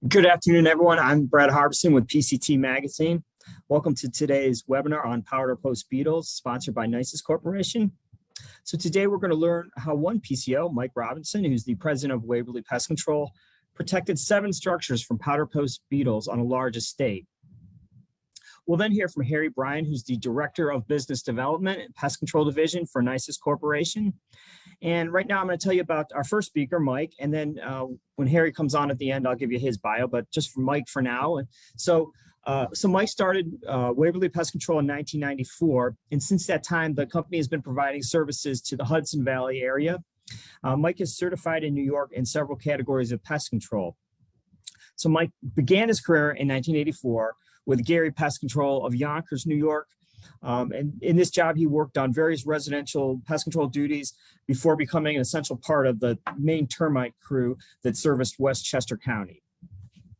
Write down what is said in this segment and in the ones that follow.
Good afternoon, everyone. I'm Brad Harbison with PCT Magazine. Welcome to today's webinar on Powderpost Beetles, sponsored by Nisus Corporation. So today we're going to learn how one PCO, Mike Robinson, who's the president of Waverly Pest Control, protected 7 structures from Powderpost beetles on a large estate. We'll then hear from Bryan, who's the Director of Business Development and Pest Control Division for Nisus Corporation. And right now I'm going to tell you about our first speaker, Mike, and then when Harry comes on at the end, I'll give you his bio, but just for Mike for now. And so Mike started Waverly Pest Control in 1994, and since that time, the company has been providing services to the Hudson Valley area. Mike is certified in New York in several categories of pest control. So Mike began his career in 1984 with Gary Pest Control of Yonkers, New York. And in this job, he worked on various residential pest control duties before becoming an essential part of the main termite crew that serviced Westchester County.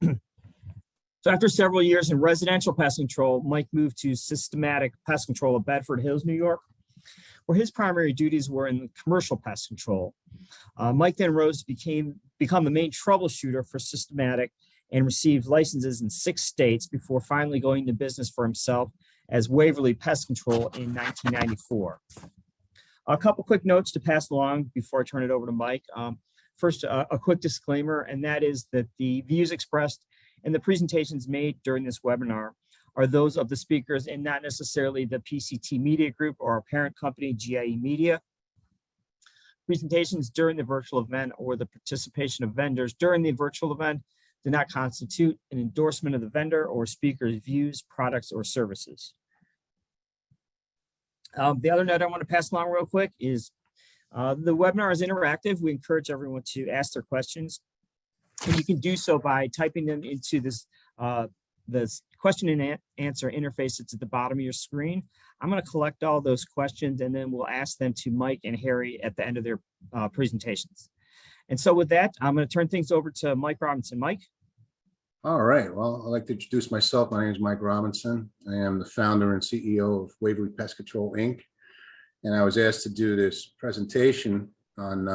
So after several years in residential pest control, Mike moved to systematic pest control of Bedford Hills, New York, where his primary duties were in commercial pest control. Mike then rose to become the main troubleshooter for systematic and received licenses in 6 states before finally going into business for himself as Waverly Pest Control in 1994. A couple quick notes to pass along before I turn it over to Mike. First, a quick disclaimer, and that is that the views expressed in the presentations made during this webinar are those of the speakers and not necessarily the PCT Media Group or our parent company, GIE Media. Presentations during the virtual event or the participation of vendors during the virtual event do not constitute an endorsement of the vendor or speaker's views, products, or services. The other note I want to pass along real quick is the webinar is interactive. We encourage everyone to ask their questions, and you can do so by typing them into this question and answer interface that's at the bottom of your screen. I'm going to collect all those questions, and then we'll ask them to Mike and Harry at the end of their presentations. And so with that, I'm going to turn things over to Mike Robinson. Mike? All right. Well, I'd like to introduce myself. My name is Mike Robinson. I am the founder and CEO of Waverly Pest Control, Inc. And I was asked to do this presentation on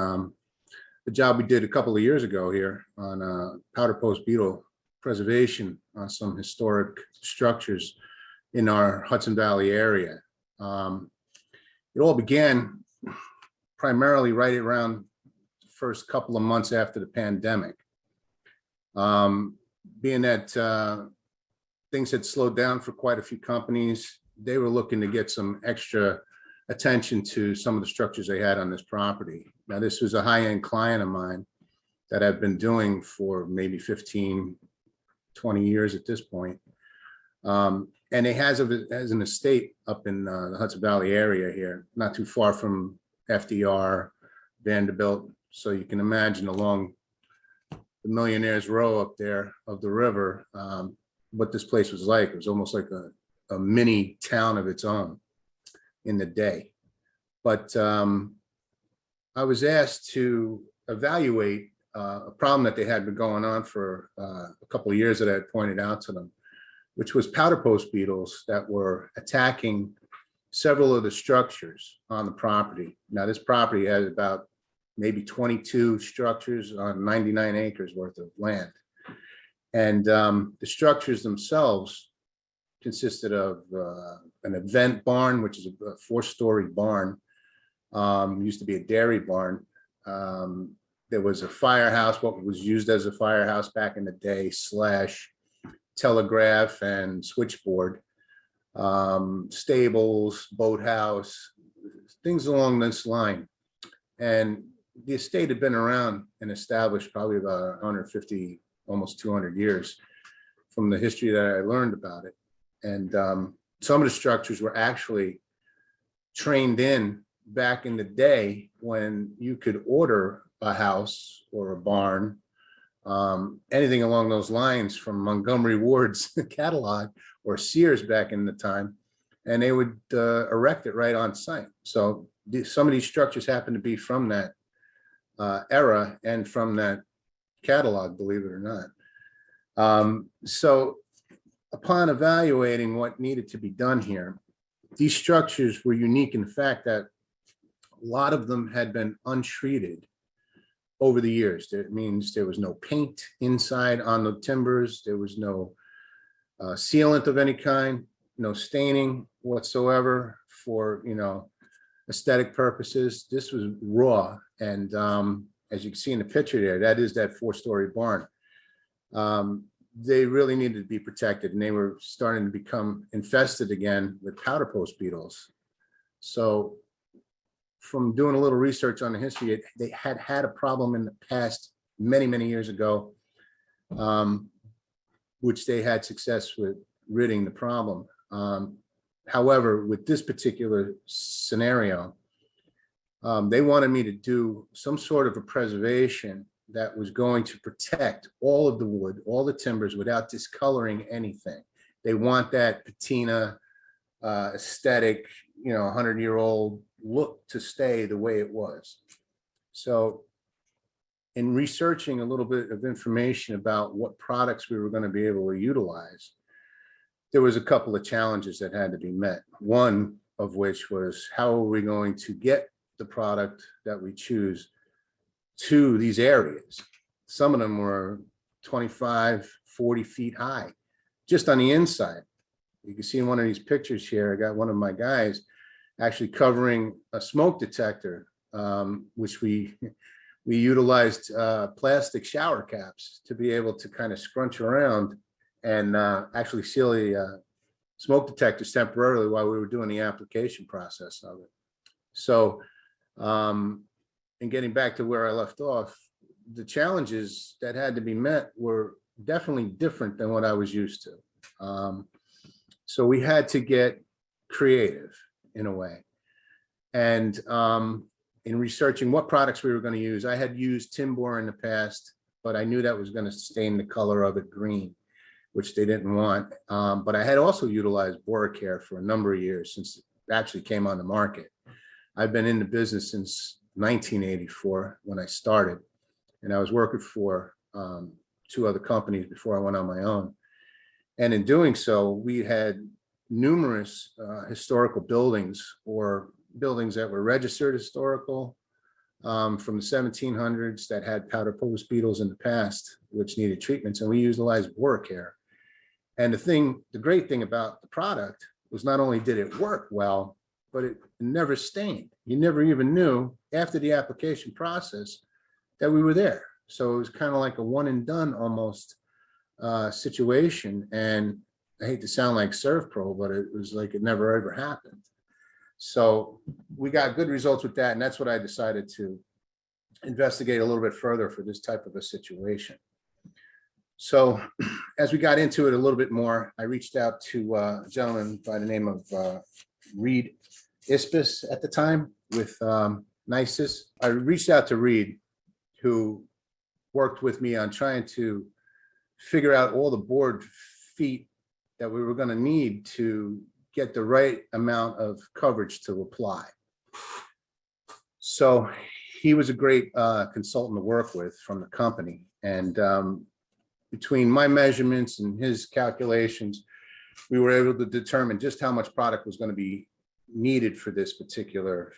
the job we did a couple of years ago here on Powderpost beetle preservation on some historic structures in our Hudson Valley area. It all began primarily right around first couple of months after the pandemic. Being that things had slowed down for quite a few companies, they were looking to get some extra attention to some of the structures they had on this property. Now, this was a high-end client of mine that I've been doing for maybe 15, 20 years at this point. And it has an estate up in the Hudson Valley area here, not too far from FDR, Vanderbilt. So you can imagine along the Millionaires Row up there of the river, what this place was like. It was almost like a mini town of its own in the day. But I was asked to evaluate a problem that they had been going on for a couple of years that I had pointed out to them, which was powderpost beetles that were attacking several of the structures on the property. Now, this property has about maybe 22 structures on 99 acres worth of land. And the structures themselves consisted of an event barn, which is a 4-story barn. Used to be a dairy barn. There was a firehouse, what was used as a firehouse back in the day, / telegraph and switchboard, stables, boathouse, things along this line. And the estate had been around and established probably about 150, almost 200 years from the history that I learned about it. And some of the structures were actually trained in back in the day when you could order a house or a barn, anything along those lines from Montgomery Ward's catalog or Sears back in the time, and they would erect it right on site. So some of these structures happen to be from that era and from that catalog, believe it or not. So upon evaluating what needed to be done here, these structures were unique in the fact that a lot of them had been untreated over the years. That means there was no paint inside on the timbers. There was no sealant of any kind, no staining whatsoever for, aesthetic purposes. This was raw. And as you can see in the picture there, that is that 4-story barn. They really needed to be protected, and they were starting to become infested again with powderpost beetles. So from doing a little research on the history, they had a problem in the past many, many years ago, which they had success with ridding the problem. However, with this particular scenario, they wanted me to do some sort of a preservation that was going to protect all of the wood, all the timbers, without discoloring anything. They want that patina, aesthetic, 100-year-old look to stay the way it was. So in researching a little bit of information about what products we were going to be able to utilize, there was a couple of challenges that had to be met. One of which was, how are we going to get the product that we choose to these areas? Some of them were 25, 40 feet high, just on the inside. You can see in one of these pictures here, I got one of my guys actually covering a smoke detector, which we utilized plastic shower caps to be able to kind of scrunch around and actually seal the smoke detectors temporarily while we were doing the application process of it. So, and getting back to where I left off, the challenges that had to be met were definitely different than what I was used to. So we had to get creative in a way. And in researching what products we were going to use, I had used Timbor in the past, but I knew that was going to stain the color of it green, which they didn't want. But I had also utilized Boracare for a number of years since it actually came on the market. I've been in the business since 1984 when I started, and I was working for 2 other companies before I went on my own. And in doing so, we had numerous historical buildings or buildings that were registered historical from the 1700s that had powderpost beetles in the past, which needed treatments, and we utilized Boracare. And the great thing about the product was not only did it work well, but it never stained. You never even knew after the application process that we were there. So it was kind of like a one and done almost situation. And I hate to sound like ServPro, but it was like it never ever happened. So we got good results with that. And that's what I decided to investigate a little bit further for this type of a situation. So as we got into it a little bit more, I reached out to a gentleman by the name of Reed Ispis at the time with Nisus. I reached out to Reed, who worked with me on trying to figure out all the board feet that we were going to need to get the right amount of coverage to apply. So he was a great consultant to work with from the company. And between my measurements and his calculations, we were able to determine just how much product was going to be needed for this particular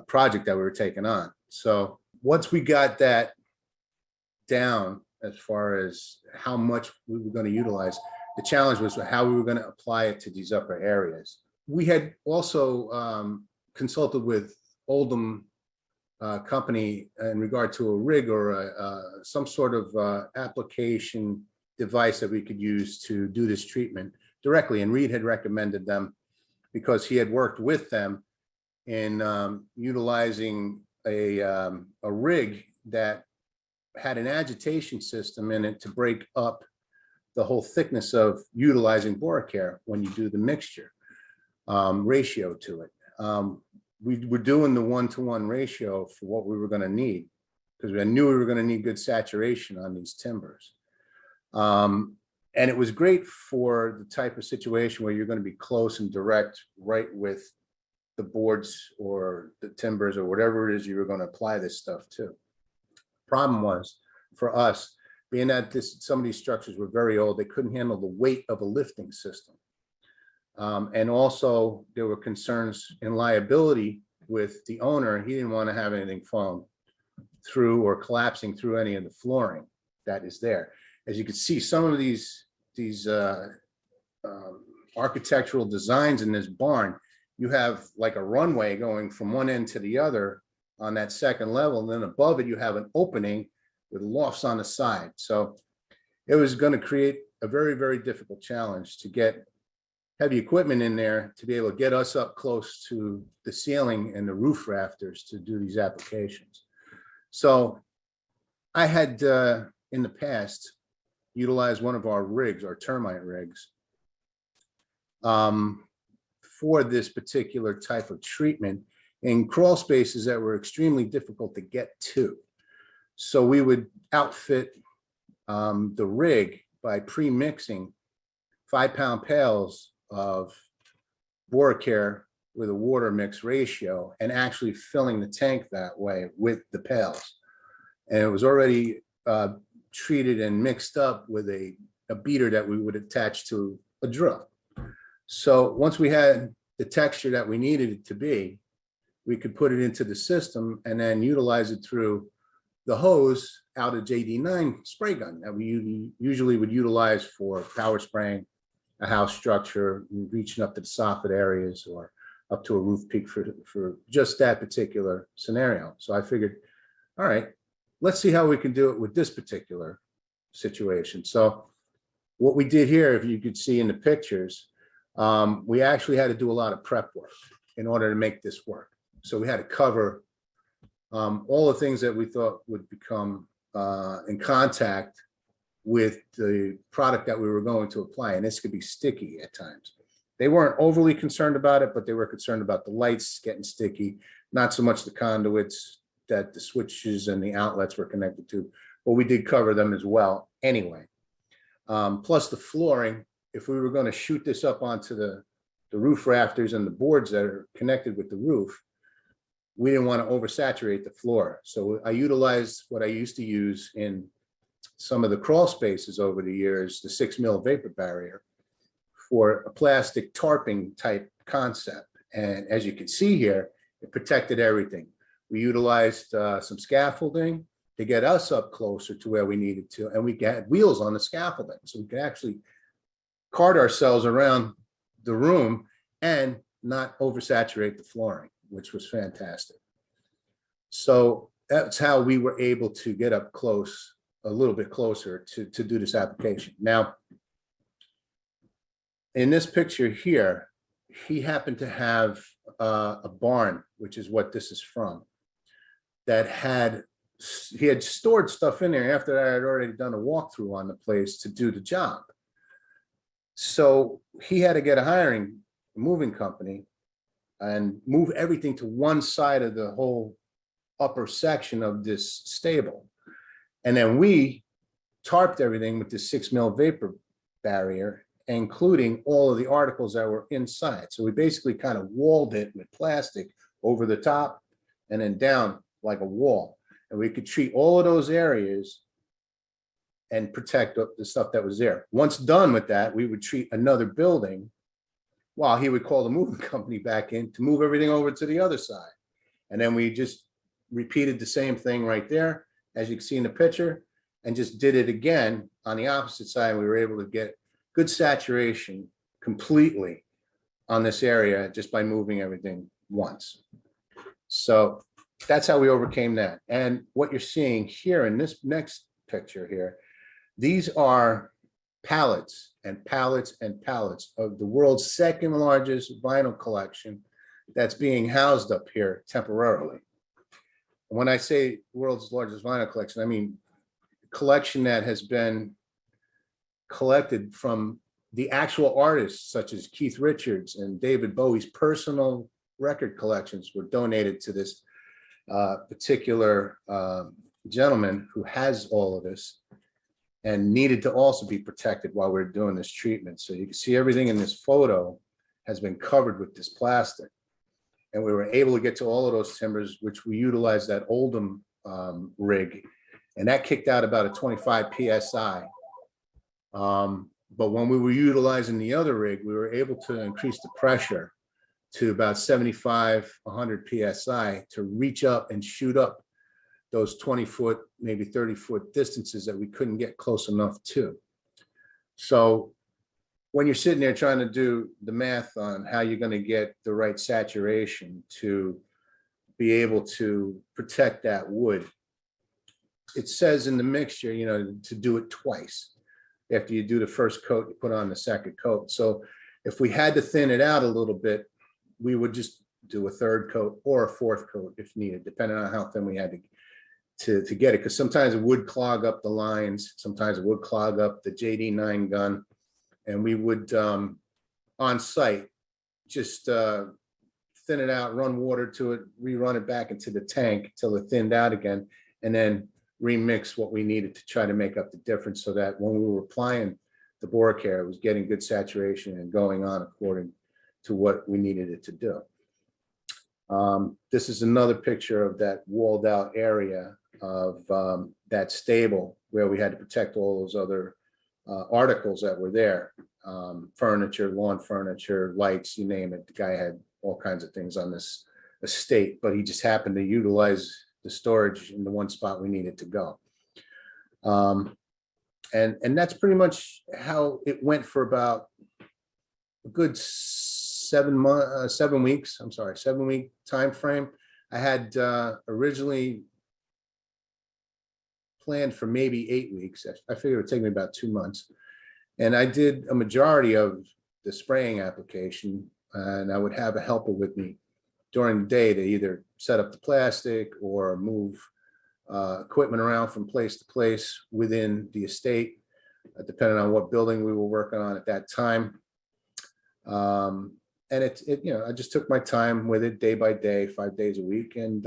project that we were taking on. So once we got that down as far as how much we were going to utilize, the challenge was how we were going to apply it to these upper areas. We had also consulted with Oldham company in regard to a rig or some sort of application device that we could use to do this treatment directly. And Reed had recommended them because he had worked with them in utilizing a rig that had an agitation system in it to break up the whole thickness of utilizing Boracare when you do the mixture ratio to it. We were doing the 1-to-1 ratio for what we were going to need because I knew we were going to need good saturation on these timbers. And it was great for the type of situation where you're going to be close and direct right with the boards or the timbers or whatever it is you were going to apply this stuff to. Problem was for us, being that some of these structures were very old, they couldn't handle the weight of a lifting system. And also there were concerns in liability with the owner. He didn't want to have anything falling through or collapsing through any of the flooring that is there. As you can see, some of these architectural designs in this barn, you have like a runway going from one end to the other on that second level, and then above it you have an opening with lofts on the side. So it was going to create a very, very difficult challenge to get heavy equipment in there to be able to get us up close to the ceiling and the roof rafters to do these applications. So I had in the past utilized one of our rigs, our termite rigs, for this particular type of treatment in crawl spaces that were extremely difficult to get to. So we would outfit the rig by pre-mixing 5-pound pails of Boracare with a water mix ratio and actually filling the tank that way with the pails. And it was already treated and mixed up with a beater that we would attach to a drill. So once we had the texture that we needed it to be, we could put it into the system and then utilize it through the hose out of JD9 spray gun that we usually would utilize for power spraying a house structure, reaching up to the soffit areas or up to a roof peak for just that particular scenario. So I figured, all right, let's see how we can do it with this particular situation. So what we did here, if you could see in the pictures, we actually had to do a lot of prep work in order to make this work. So we had to cover all the things that we thought would become in contact with the product that we were going to apply. And this could be sticky at times. They weren't overly concerned about it, but they were concerned about the lights getting sticky, not so much the conduits that the switches and the outlets were connected to, but we did cover them as well anyway. Plus the flooring, if we were going to shoot this up onto the roof rafters and the boards that are connected with the roof, we didn't want to oversaturate the floor. So I utilized what I used to use in some of the crawl spaces over the years, the 6 mil vapor barrier, for a plastic tarping type concept. And as you can see here, it protected everything. We utilized some scaffolding to get us up closer to where we needed to, and we had wheels on the scaffolding, so we could actually cart ourselves around the room and not oversaturate the flooring, which was fantastic. So that's how we were able to get up close, a little bit closer to do this application. Now, in this picture here, he happened to have a barn, which is what this is from, that he had stored stuff in there after I had already done a walkthrough on the place to do the job. So he had to get a moving company and move everything to one side of the whole upper section of this stable. And then we tarped everything with this 6 mil vapor barrier, including all of the articles that were inside. So we basically kind of walled it with plastic over the top and then down like a wall. And we could treat all of those areas and protect the stuff that was there. Once done with that, we would treat another building while he would call the moving company back in to move everything over to the other side. And then we just repeated the same thing right there, as you can see in the picture, and just did it again on the opposite side. We were able to get good saturation completely on this area just by moving everything once. So that's how we overcame that. And what you're seeing here in this next picture here, these are pallets and pallets and pallets of the world's second largest vinyl collection that's being housed up here temporarily. When I say world's largest vinyl collection, I mean collection that has been collected from the actual artists such as Keith Richards and David Bowie's personal record collections were donated to this particular gentleman who has all of this and needed to also be protected while we're doing this treatment. So you can see everything in this photo has been covered with this plastic. And we were able to get to all of those timbers, which we utilized that Oldham rig, and that kicked out about a 25 PSI. But when we were utilizing the other rig, we were able to increase the pressure to about 75, 100 PSI to reach up and shoot up those 20-foot, maybe 30-foot distances that we couldn't get close enough to. So when you're sitting there trying to do the math on how you're going to get the right saturation to be able to protect that wood, it says in the mixture, you know, to do it twice. After you do the first coat, you put on the second coat. So if we had to thin it out a little bit, we would just do a third coat or a fourth coat if needed, depending on how thin we had to get it. Because sometimes it would clog up the lines, sometimes it would clog up the JD9 gun, and we would on site just thin it out, run water to it, rerun it back into the tank till it thinned out again, and then remix what we needed to try to make up the difference, so that when we were applying the Boracare, it was getting good saturation and going on according to what we needed it to do. This is another picture of that walled out area of that stable where we had to protect all those other articles that were there. Furniture, lawn furniture, lights, you name it. The guy had all kinds of things on this estate, but he just happened to utilize the storage in the one spot we needed to go. And that's pretty much how it went for about a good 7 weeks. I'm sorry, 7-week time frame. I had originally planned for maybe 8 weeks. I figured it would take me about 2 months. And I did a majority of the spraying application, and I would have a helper with me during the day to either set up the plastic or move equipment around from place to place within the estate, depending on what building we were working on at that time. And it, you know, I just took my time with it day by day, 5 days a week, and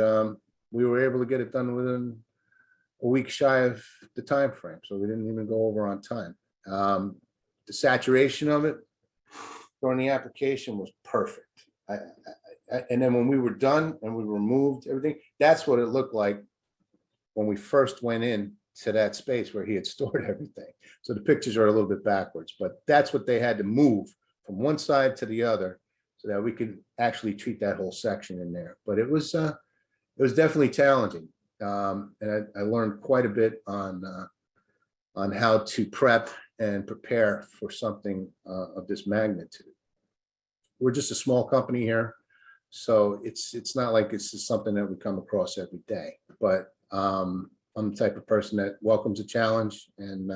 we were able to get it done within a week shy of the time frame. So we didn't even go over on time. The saturation of it during the application was perfect. And then when we were done and we removed everything, that's what it looked like when we first went in to that space where he had stored everything. So the pictures are a little bit backwards, but that's what they had to move from one side to the other so that we could actually treat that whole section in there. But it was definitely challenging. And I learned quite a bit on how to prep and prepare for something of this magnitude. We're just a small company here, so it's not like it's just something that we come across every day. But I'm the type of person that welcomes a challenge, and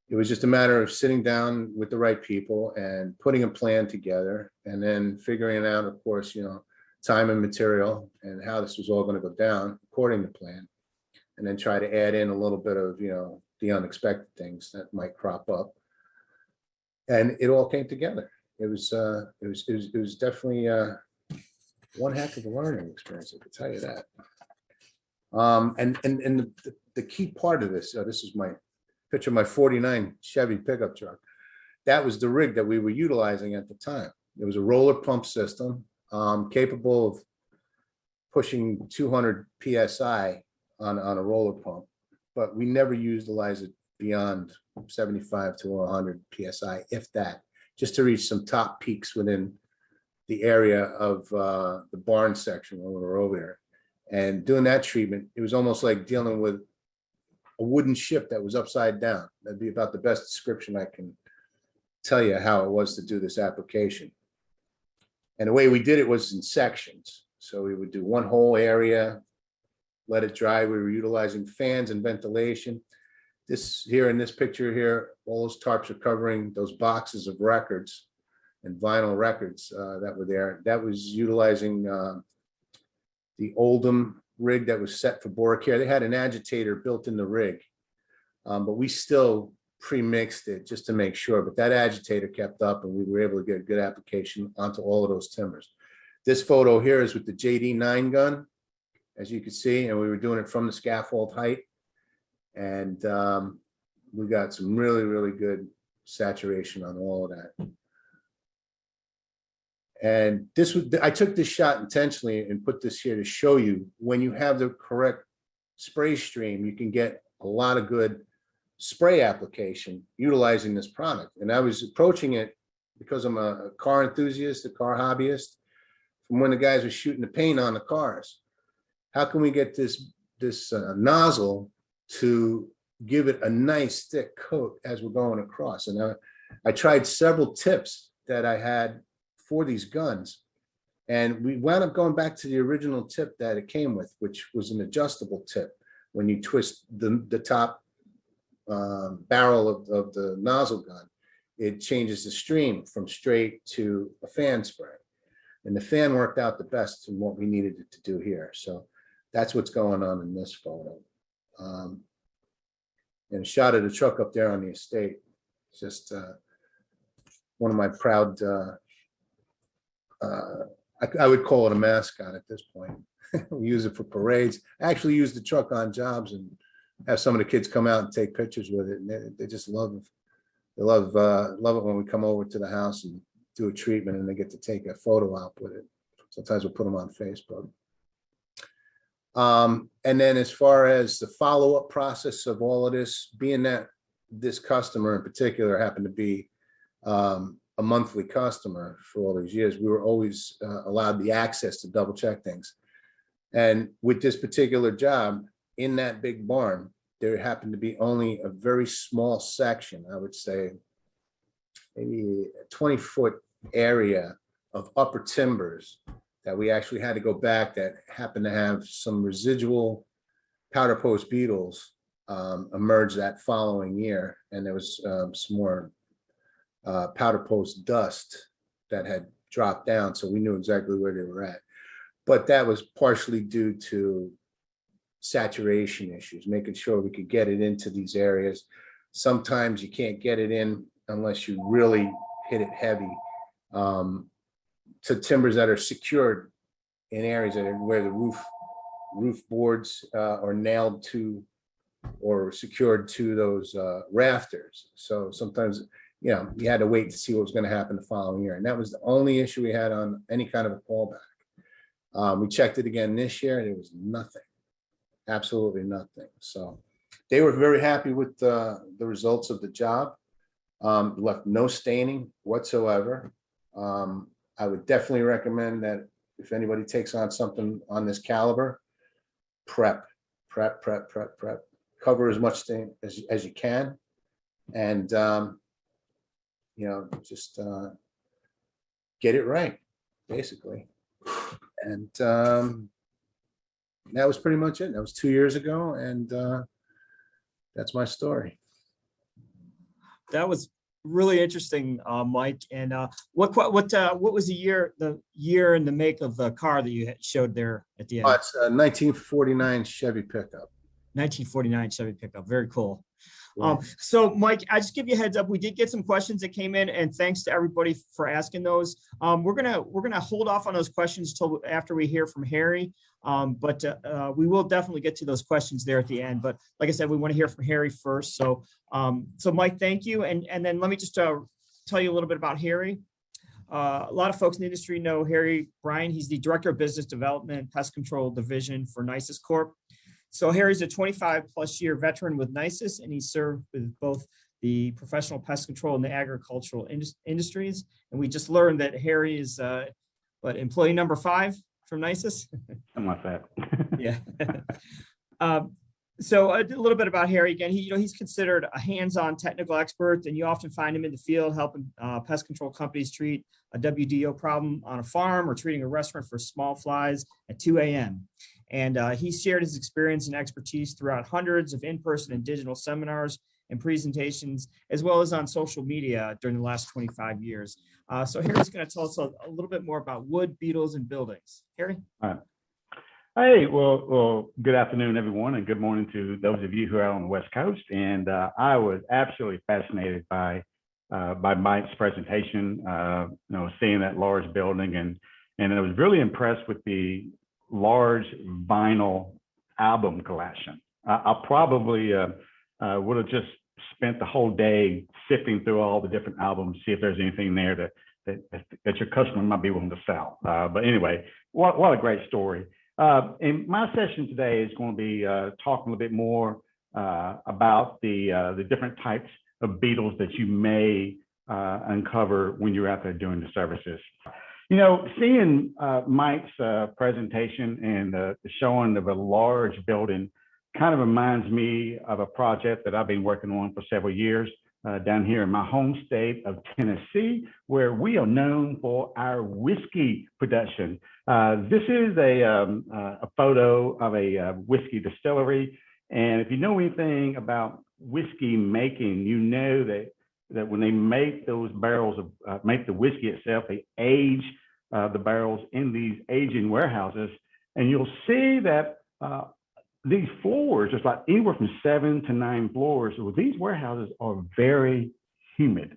it was just a matter of sitting down with the right people and putting a plan together, and then figuring out, of course, you know, time and material and how this was all going to go down according to plan, and then try to add in a little bit of, you know, the unexpected things that might crop up. And it all came together. It was definitely one heck of a learning experience, I can tell you that. And the key part of this, this is my picture of my 49 Chevy pickup truck. That was the rig that we were utilizing at the time. It was a roller pump system, capable of pushing 200 PSI on a roller pump, but we never utilized it beyond 75 to 100 PSI, if that, just to reach some top peaks within the area of the barn section when we were over there. And doing that treatment, it was almost like dealing with a wooden ship that was upside down. That'd be about the best description I can tell you how it was to do this application. And the way we did it was in sections. So we would do one whole area, let it dry. We were utilizing fans and ventilation. This here in this picture here, all those tarps are covering those boxes of records and vinyl records that were there. That was utilizing the Oldham rig that was set for Boracare. They had an agitator built in the rig, but we still pre-mixed it just to make sure. But that agitator kept up, and we were able to get a good application onto all of those timbers. This photo here is with the JD9 gun, as you can see, and we were doing it from the scaffold height. And we got some really, really good saturation on all of that. And this was, I took this shot intentionally and put this here to show you when you have the correct spray stream, you can get a lot of good spray application utilizing this product. And I was approaching it because I'm a car enthusiast, a car hobbyist, from when the guys were shooting the paint on the cars. How can we get this nozzle to give it a nice thick coat as we're going across. And I tried several tips that I had for these guns, and we wound up going back to the original tip that it came with, which was an adjustable tip. When you twist the top barrel of the nozzle gun, it changes the stream from straight to a fan spray. And the fan worked out the best in what we needed it to do here. So that's what's going on in this photo. And a shot of the truck up there on the estate. It's just one of my proud, I would call it a mascot at this point. We use it for parades. I actually use the truck on jobs and have some of the kids come out and take pictures with it. And they just love it. They love it when we come over to the house and do a treatment and they get to take a photo out with it. Sometimes we'll put them on Facebook. And then as far as the follow-up process of all of this, being that this customer in particular happened to be a monthly customer for all these years, we were always allowed the access to double check things. And with this particular job in that big barn, there happened to be only a very small section, I would say maybe a 20-foot area of upper timbers that we actually had to go back that happened to have some residual Powderpost Beetles emerge that following year. And there was some more Powderpost dust that had dropped down. So we knew exactly where they were at. But that was partially due to saturation issues, making sure we could get it into these areas. Sometimes you can't get it in unless you really hit it heavy. To timbers that are secured in areas that are where the roof boards are nailed to or secured to those rafters. So sometimes, you know, you had to wait to see what was going to happen the following year. And that was the only issue we had on any kind of a callback. We checked it again this year and it was nothing, absolutely nothing. So they were very happy with the results of the job. Left no staining whatsoever. I would definitely recommend that if anybody takes on something on this caliber, prep. Cover as much stain as you can. And, you know, just get it right, basically. And that was pretty much it. That was 2 years ago. And that's my story. That was really interesting, Mike. And what was the year and the make of the car that you showed there at the end? It's a 1949 Chevy pickup. 1949 Chevy pickup. Very cool. Yeah. So Mike, I just give you a heads up. We did get some questions that came in, and thanks to everybody for asking those. We're gonna hold off on those questions till after we hear from Harry. But we will definitely get to those questions there at the end. But like I said, we want to hear from Harry first. So Mike, thank you. And then let me just tell you a little bit about Harry. A lot of folks in the industry know Harry Bryan. He's the Director of Business Development Pest Control Division for Nisus Corp. So Harry's a 25+ year veteran with Nisus, and he served with both the professional pest control and the agricultural industries. And we just learned that Harry is employee number 5 from Nisus. Something like that. Yeah. So a little bit about Harry again. He's considered a hands-on technical expert, and you often find him in the field helping pest control companies treat a WDO problem on a farm or treating a restaurant for small flies at 2 a.m. And he's shared his experience and expertise throughout hundreds of in-person and digital seminars and presentations, as well as on social media during the last 25 years. So Harry's going to tell us a little bit more about wood, beetles, and buildings. Harry? All right. Hey, well, good afternoon, everyone, and good morning to those of you who are on the West Coast. And I was absolutely fascinated by Mike's presentation, seeing that large building, and I was really impressed with the large vinyl album collection. I probably would have just spent the whole day sifting through all the different albums, see if there's anything there that your customer might be willing to sell. But anyway, what a great story. And my session today is going to be talking a little bit more about the different types of beetles that you may uncover when you're out there doing the services. You know, seeing Mike's presentation and the showing of a large building kind of reminds me of a project that I've been working on for several years down here in my home state of Tennessee, where we are known for our whiskey production. This is a photo of a whiskey distillery. And if you know anything about whiskey making, you know that when they make those barrels of make the whiskey itself, they age the barrels in these aging warehouses, and you'll see that these floors, there's like anywhere from 7 to 9 floors. So these warehouses are very humid.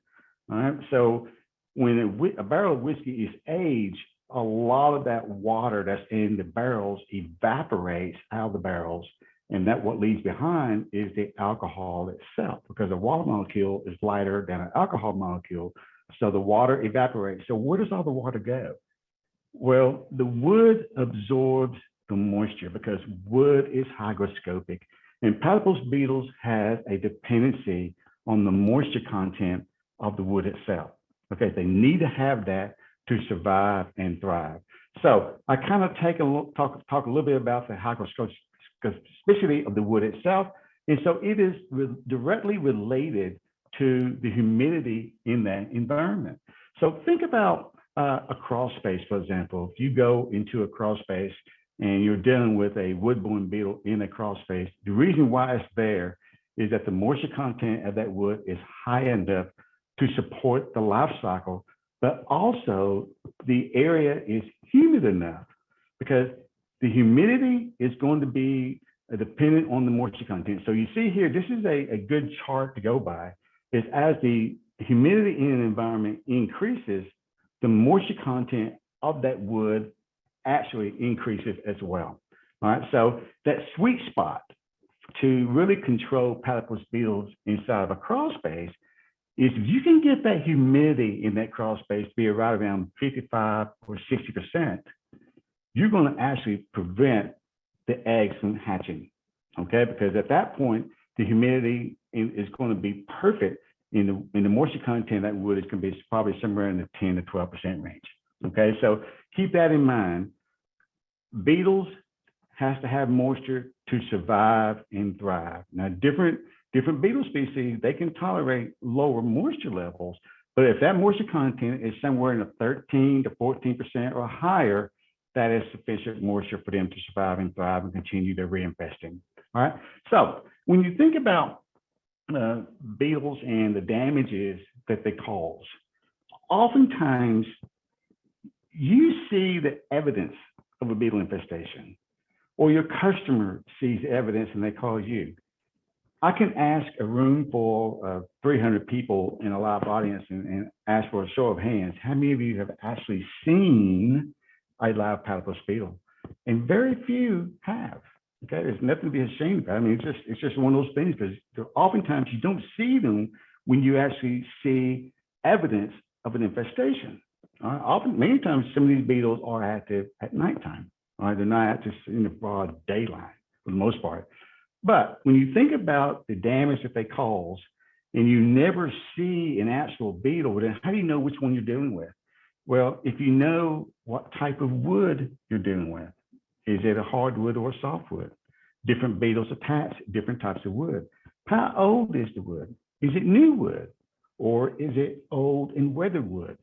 All right, so when a barrel of whiskey is aged, a lot of that water that's in the barrels evaporates out of the barrels. And that what leaves behind is the alcohol itself, because a water molecule is lighter than an alcohol molecule. So the water evaporates. So where does all the water go? Well, the wood absorbs the moisture because wood is hygroscopic. And Powderpost Beetles has a dependency on the moisture content of the wood itself. Okay, they need to have that to survive and thrive. So I kind of talk a little bit about the hygroscopicity of the wood itself. And so it is directly related to the humidity in that environment. So think about a crawl space, for example. If you go into a crawl space and you're dealing with a woodborne beetle in a crawl space, the reason why it's there is that the moisture content of that wood is high enough to support the life cycle, but also the area is humid enough because the humidity is going to be dependent on the moisture content. So you see here, this is a good chart to go by, is as the humidity in an environment increases, the moisture content of that wood actually increases as well. All right, so that sweet spot to really control Powderpost beetles inside of a crawl space is if you can get that humidity in that crawl space to be right around 55 or 60%, you're going to actually prevent the eggs from hatching, okay? Because at that point, the humidity is going to be perfect in the moisture content of that wood is going to be probably somewhere in the 10 to 12% range, okay? So keep that in mind. Beetles has to have moisture to survive and thrive. Now, different beetle species, they can tolerate lower moisture levels, but if that moisture content is somewhere in the 13 to 14% or higher, that is sufficient moisture for them to survive and thrive and continue their reinfesting. All right. So when you think about beetles and the damages that they cause, oftentimes you see the evidence of a beetle infestation, or your customer sees evidence and they call you. I can ask a room full of 300 people in a live audience and ask for a show of hands. How many of you have actually seen a live Powderpost beetle? And very few have. Okay, there's nothing to be ashamed about. I mean, it's just one of those things because oftentimes you don't see them when you actually see evidence of an infestation. Many times some of these beetles are active at nighttime. They're not active in the broad daylight for the most part. But when you think about the damage that they cause and you never see an actual beetle, then how do you know which one you're dealing with? Well, if you know what type of wood you're dealing with, is it a hardwood or a softwood? Different beetles attach different types of wood. How old is the wood? Is it new wood or is it old and weathered wood?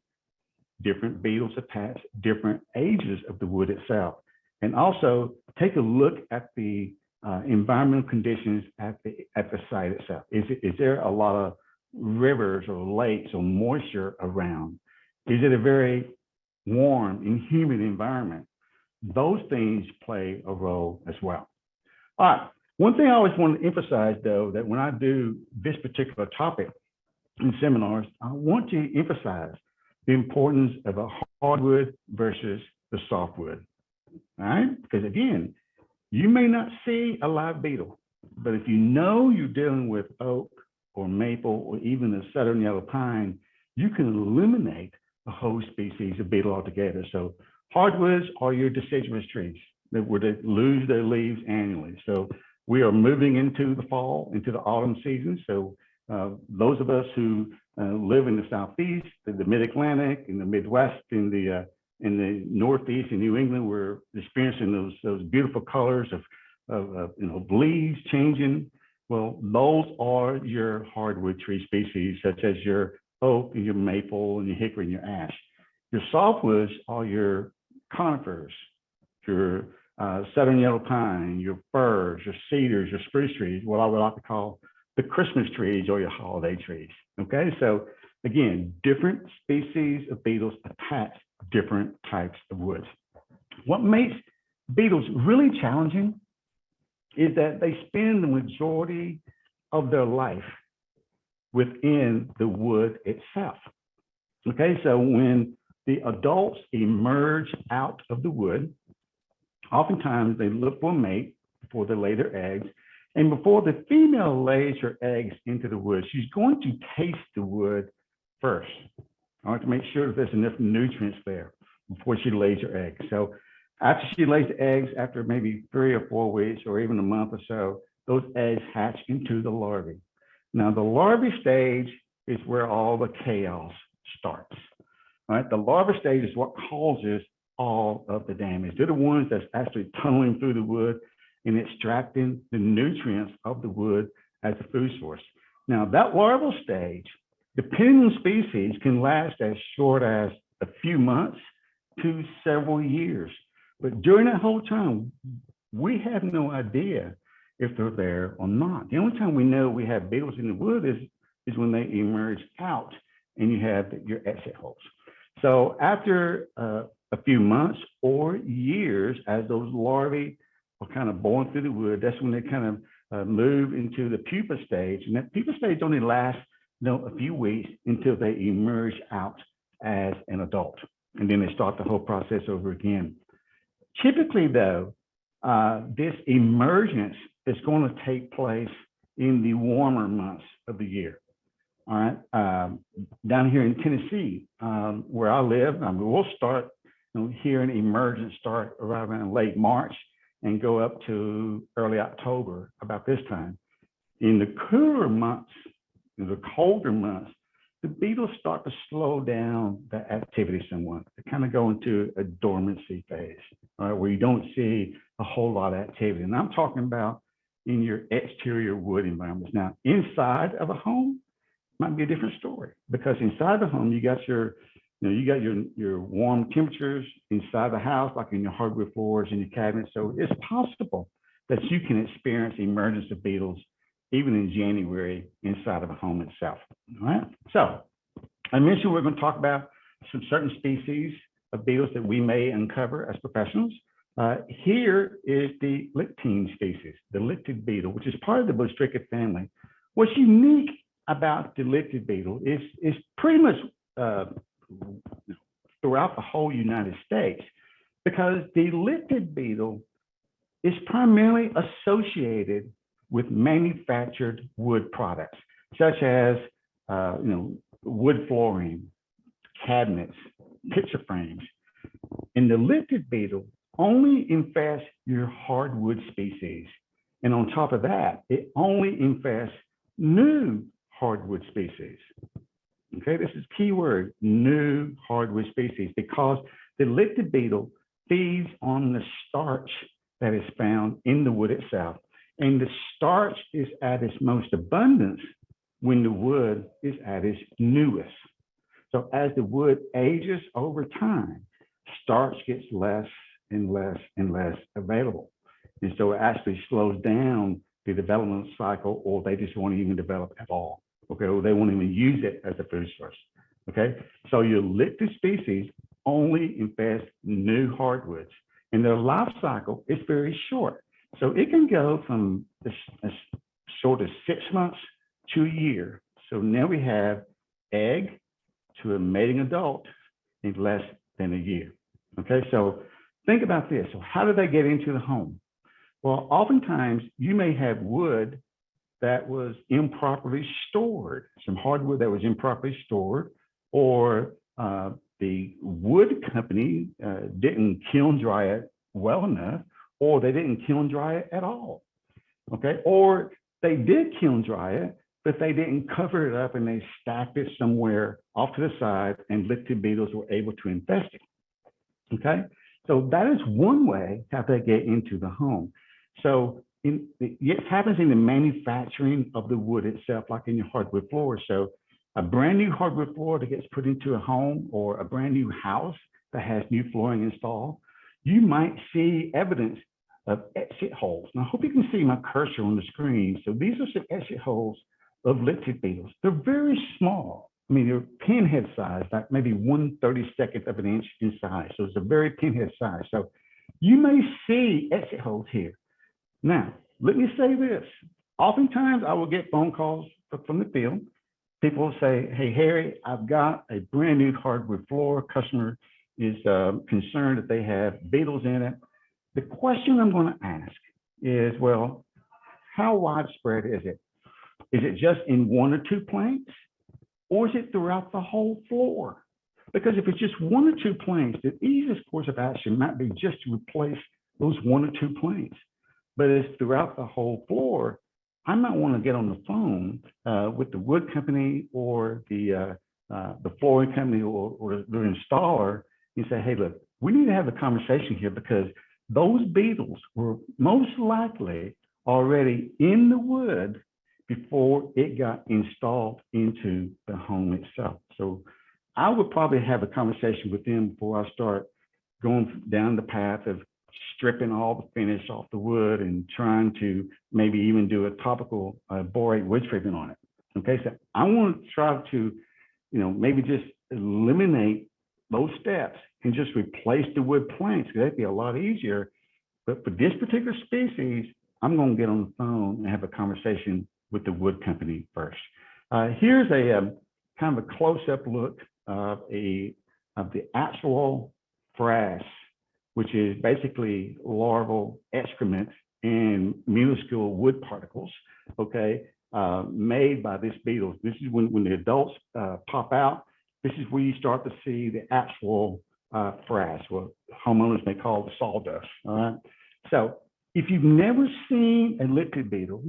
Different beetles attach different ages of the wood itself. And also take a look at the environmental conditions at the site itself. Is there a lot of rivers or lakes or moisture around? Is it a very warm and humid environment? Those things play a role as well. All right, one thing I always want to emphasize though, that when I do this particular topic in seminars, I want to emphasize the importance of a hardwood versus the softwood, all right? Because again, you may not see a live beetle, but if you know you're dealing with oak or maple or even the southern yellow pine, you can eliminate a whole species of beetle altogether. So hardwoods are your deciduous trees that would lose their leaves annually. So we are moving into the fall, into the autumn season. So those of us who live in the Southeast, the Mid-Atlantic, in the Midwest, in the in the Northeast and New England, we're experiencing those beautiful colors of leaves changing. Well, those are your hardwood tree species, such as your oak and your maple and your hickory and your ash. Your softwoods are your conifers, your southern yellow pine, your firs, your cedars, your spruce trees, what I would like to call the Christmas trees or your holiday trees. Okay, so again, different species of beetles attach different types of woods. What makes beetles really challenging is that they spend the majority of their life within the wood itself. Okay, so when the adults emerge out of the wood, oftentimes they look for a mate before they lay their eggs. And before the female lays her eggs into the wood, she's going to taste the wood first. I want to make sure that there's enough nutrients there before she lays her eggs. So after she lays the eggs, after maybe 3 or 4 weeks or even a month or so, those eggs hatch into the larvae. Now, the larvae stage is where all the chaos starts. All right, the larva stage is what causes all of the damage. They're the ones that's actually tunneling through the wood and extracting the nutrients of the wood as a food source. Now, that larval stage, depending on species, can last as short as a few months to several years. But during that whole time, we have no idea if they're there or not. The only time we know we have beetles in the wood is when they emerge out and you have your exit holes. So after a few months or years, as those larvae are kind of born through the wood, that's when they kind of move into the pupa stage. And that pupa stage only lasts a few weeks until they emerge out as an adult. And then they start the whole process over again. Typically, though, this emergence is going to take place in the warmer months of the year. All right, down here in Tennessee, where I live, we'll start here an emergence start around late March and go up to early October about this time. In the cooler months, in the colder months, the beetles start to slow down the activity somewhat. They kind of go into a dormancy phase, all right, where you don't see a whole lot of activity. And I'm talking about in your exterior wood environments. Now, inside of a home might be a different story, because inside the home, you got your warm temperatures inside the house, like in your hardwood floors and your cabinets. So it's possible that you can experience emergence of beetles even in January inside of a home itself. All right. So I mentioned we're going to talk about some certain species of beetles that we may uncover as professionals. Here is the lictine species, the licted beetle, which is part of the Bostrichid family. What's unique about the licted beetle is pretty much throughout the whole United States, because the licted beetle is primarily associated with manufactured wood products, such as wood flooring, cabinets, picture frames. And the licted beetle only infests your hardwood species. And on top of that, it only infests new hardwood species. Okay, this is key word, new hardwood species, because the licted beetle feeds on the starch that is found in the wood itself. And the starch is at its most abundance when the wood is at its newest. So as the wood ages over time, starch gets less and less and less available. And so it actually slows down the development cycle, or they just won't even develop at all. Okay, or they won't even use it as a food source. Okay, so your licted species only infest new hardwoods, and their life cycle is very short. So it can go from as short as 6 months to a year. So now we have egg to a mating adult in less than a year. Okay, so think about this. So how do they get into the home? Well, oftentimes you may have wood that was improperly stored, some hardwood that was improperly stored, or the wood company didn't kiln dry it well enough, or they didn't kiln dry it at all, okay? Or they did kiln dry it, but they didn't cover it up and they stacked it somewhere off to the side, and licted beetles were able to infest it. Okay, so that is one way how they get into the home. So it happens in the manufacturing of the wood itself, like in your hardwood floor. So a brand new hardwood floor that gets put into a home, or a brand new house that has new flooring installed, you might see evidence of exit holes. And I hope you can see my cursor on the screen. So these are some exit holes of lifted beetles. They're very small. I mean, they're pinhead size, like maybe 1/32 of an inch in size. So it's a very pinhead size. So you may see exit holes here. Now, let me say this. Oftentimes I will get phone calls from the field. People will say, hey, Harry, I've got a brand new hardwood floor. Customer is concerned that they have beetles in it. The question I'm going to ask is, well, how widespread is it? Is it just in one or two planks? Or is it throughout the whole floor? Because if it's just one or two planks, the easiest course of action might be just to replace those one or two planks. But if it's throughout the whole floor, I might want to get on the phone with the wood company or the flooring company or the installer and say, hey, look, we need to have a conversation here, because those beetles were most likely already in the wood before it got installed into the home itself. So I would probably have a conversation with them before I start going down the path of stripping all the finish off the wood and trying to maybe even do a topical borate wood treatment on it. Okay, so I want to try to, maybe just eliminate those steps and just replace the wood planks, because that'd be a lot easier. But for this particular species, I'm going to get on the phone and have a conversation with the wood company first. Here's a kind of a close-up look of the actual frass, which is basically larval excrement and minuscule wood particles, okay, made by this beetle. This is when the adults pop out. This is where you start to see the actual frass, what homeowners may call the sawdust, all right? So if you've never seen a liquid beetle,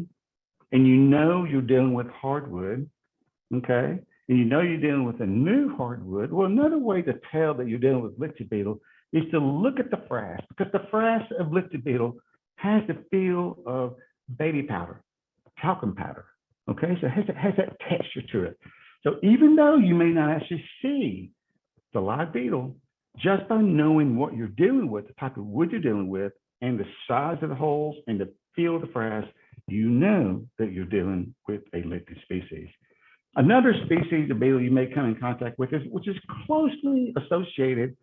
and you're dealing with hardwood, okay, and you're dealing with a new hardwood, well, another way to tell that you're dealing with liquid beetle is to look at the frass, because the frass of liquid beetle has the feel of baby powder, talcum powder, okay? So it has that texture to it. So even though you may not actually see the live beetle, just by knowing what you're dealing with, the type of wood you're dealing with, and the size of the holes and the feel of the frass, you know that you're dealing with a liquid species. Another species of beetle you may come in contact with, which is closely associated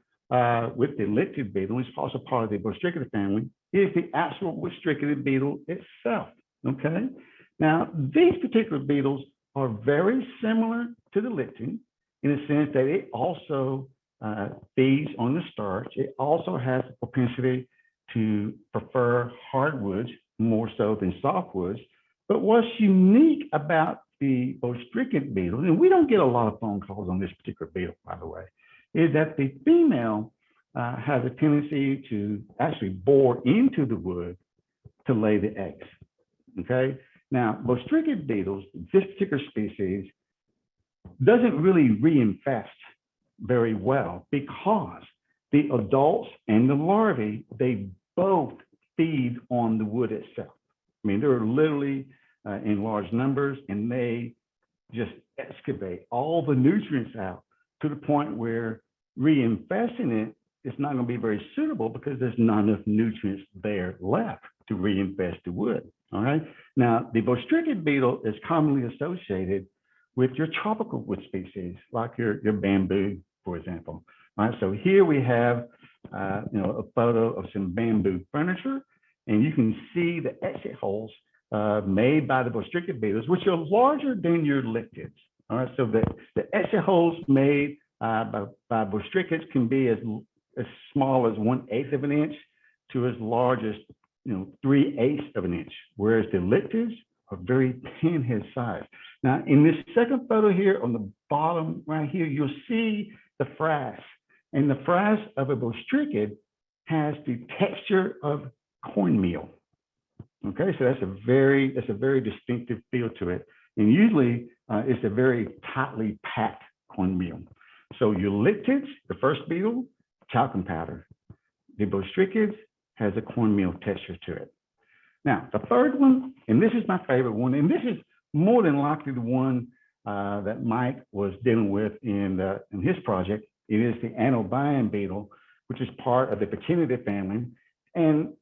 with the liquid beetle, which is also part of the Bostrichidae family, is the actual Bostrichidae beetle itself, okay? Now, these particular beetles are very similar to the lichen in the sense that it also feeds on the starch. It also has a propensity to prefer hardwoods more so than softwoods. But what's unique about the Bostrichidae beetle, and we don't get a lot of phone calls on this particular beetle, by the way, is that the female has a tendency to actually bore into the wood to lay the eggs, okay? Now, Bostrichidae beetles, this particular species, doesn't really reinfest very well because the adults and the larvae, they both feed on the wood itself. I mean, they're literally in large numbers, and they just excavate all the nutrients out to the point where reinfesting it is not going to be very suitable because there's not enough nutrients there left to reinfest the wood. All right. Now, the Bostrichidae beetle is commonly associated with your tropical wood species, like your bamboo, for example. All right. So here we have, a photo of some bamboo furniture, and you can see the exit holes made by the Bostrichidae beetles, which are larger than your lichens. All right. So the exit holes made by Bostrichids can be as small as 1/8 of an inch to as large as 3/8 of an inch, whereas the lichens are very pinhead size. Now, in this second photo here on the bottom right here, you'll see the frass, and the frass of a Bostrichid has the texture of cornmeal. Okay, so that's a very distinctive feel to it, and usually it's a very tightly packed cornmeal. So your lichens, the first beetle, talcum powder. The bostrichids has a cornmeal texture to it. Now, the third one, and this is my favorite one, and this is more than likely the one that Mike was dealing with in his project. It is the Anobian beetle, which is part of the Pachynidae family. And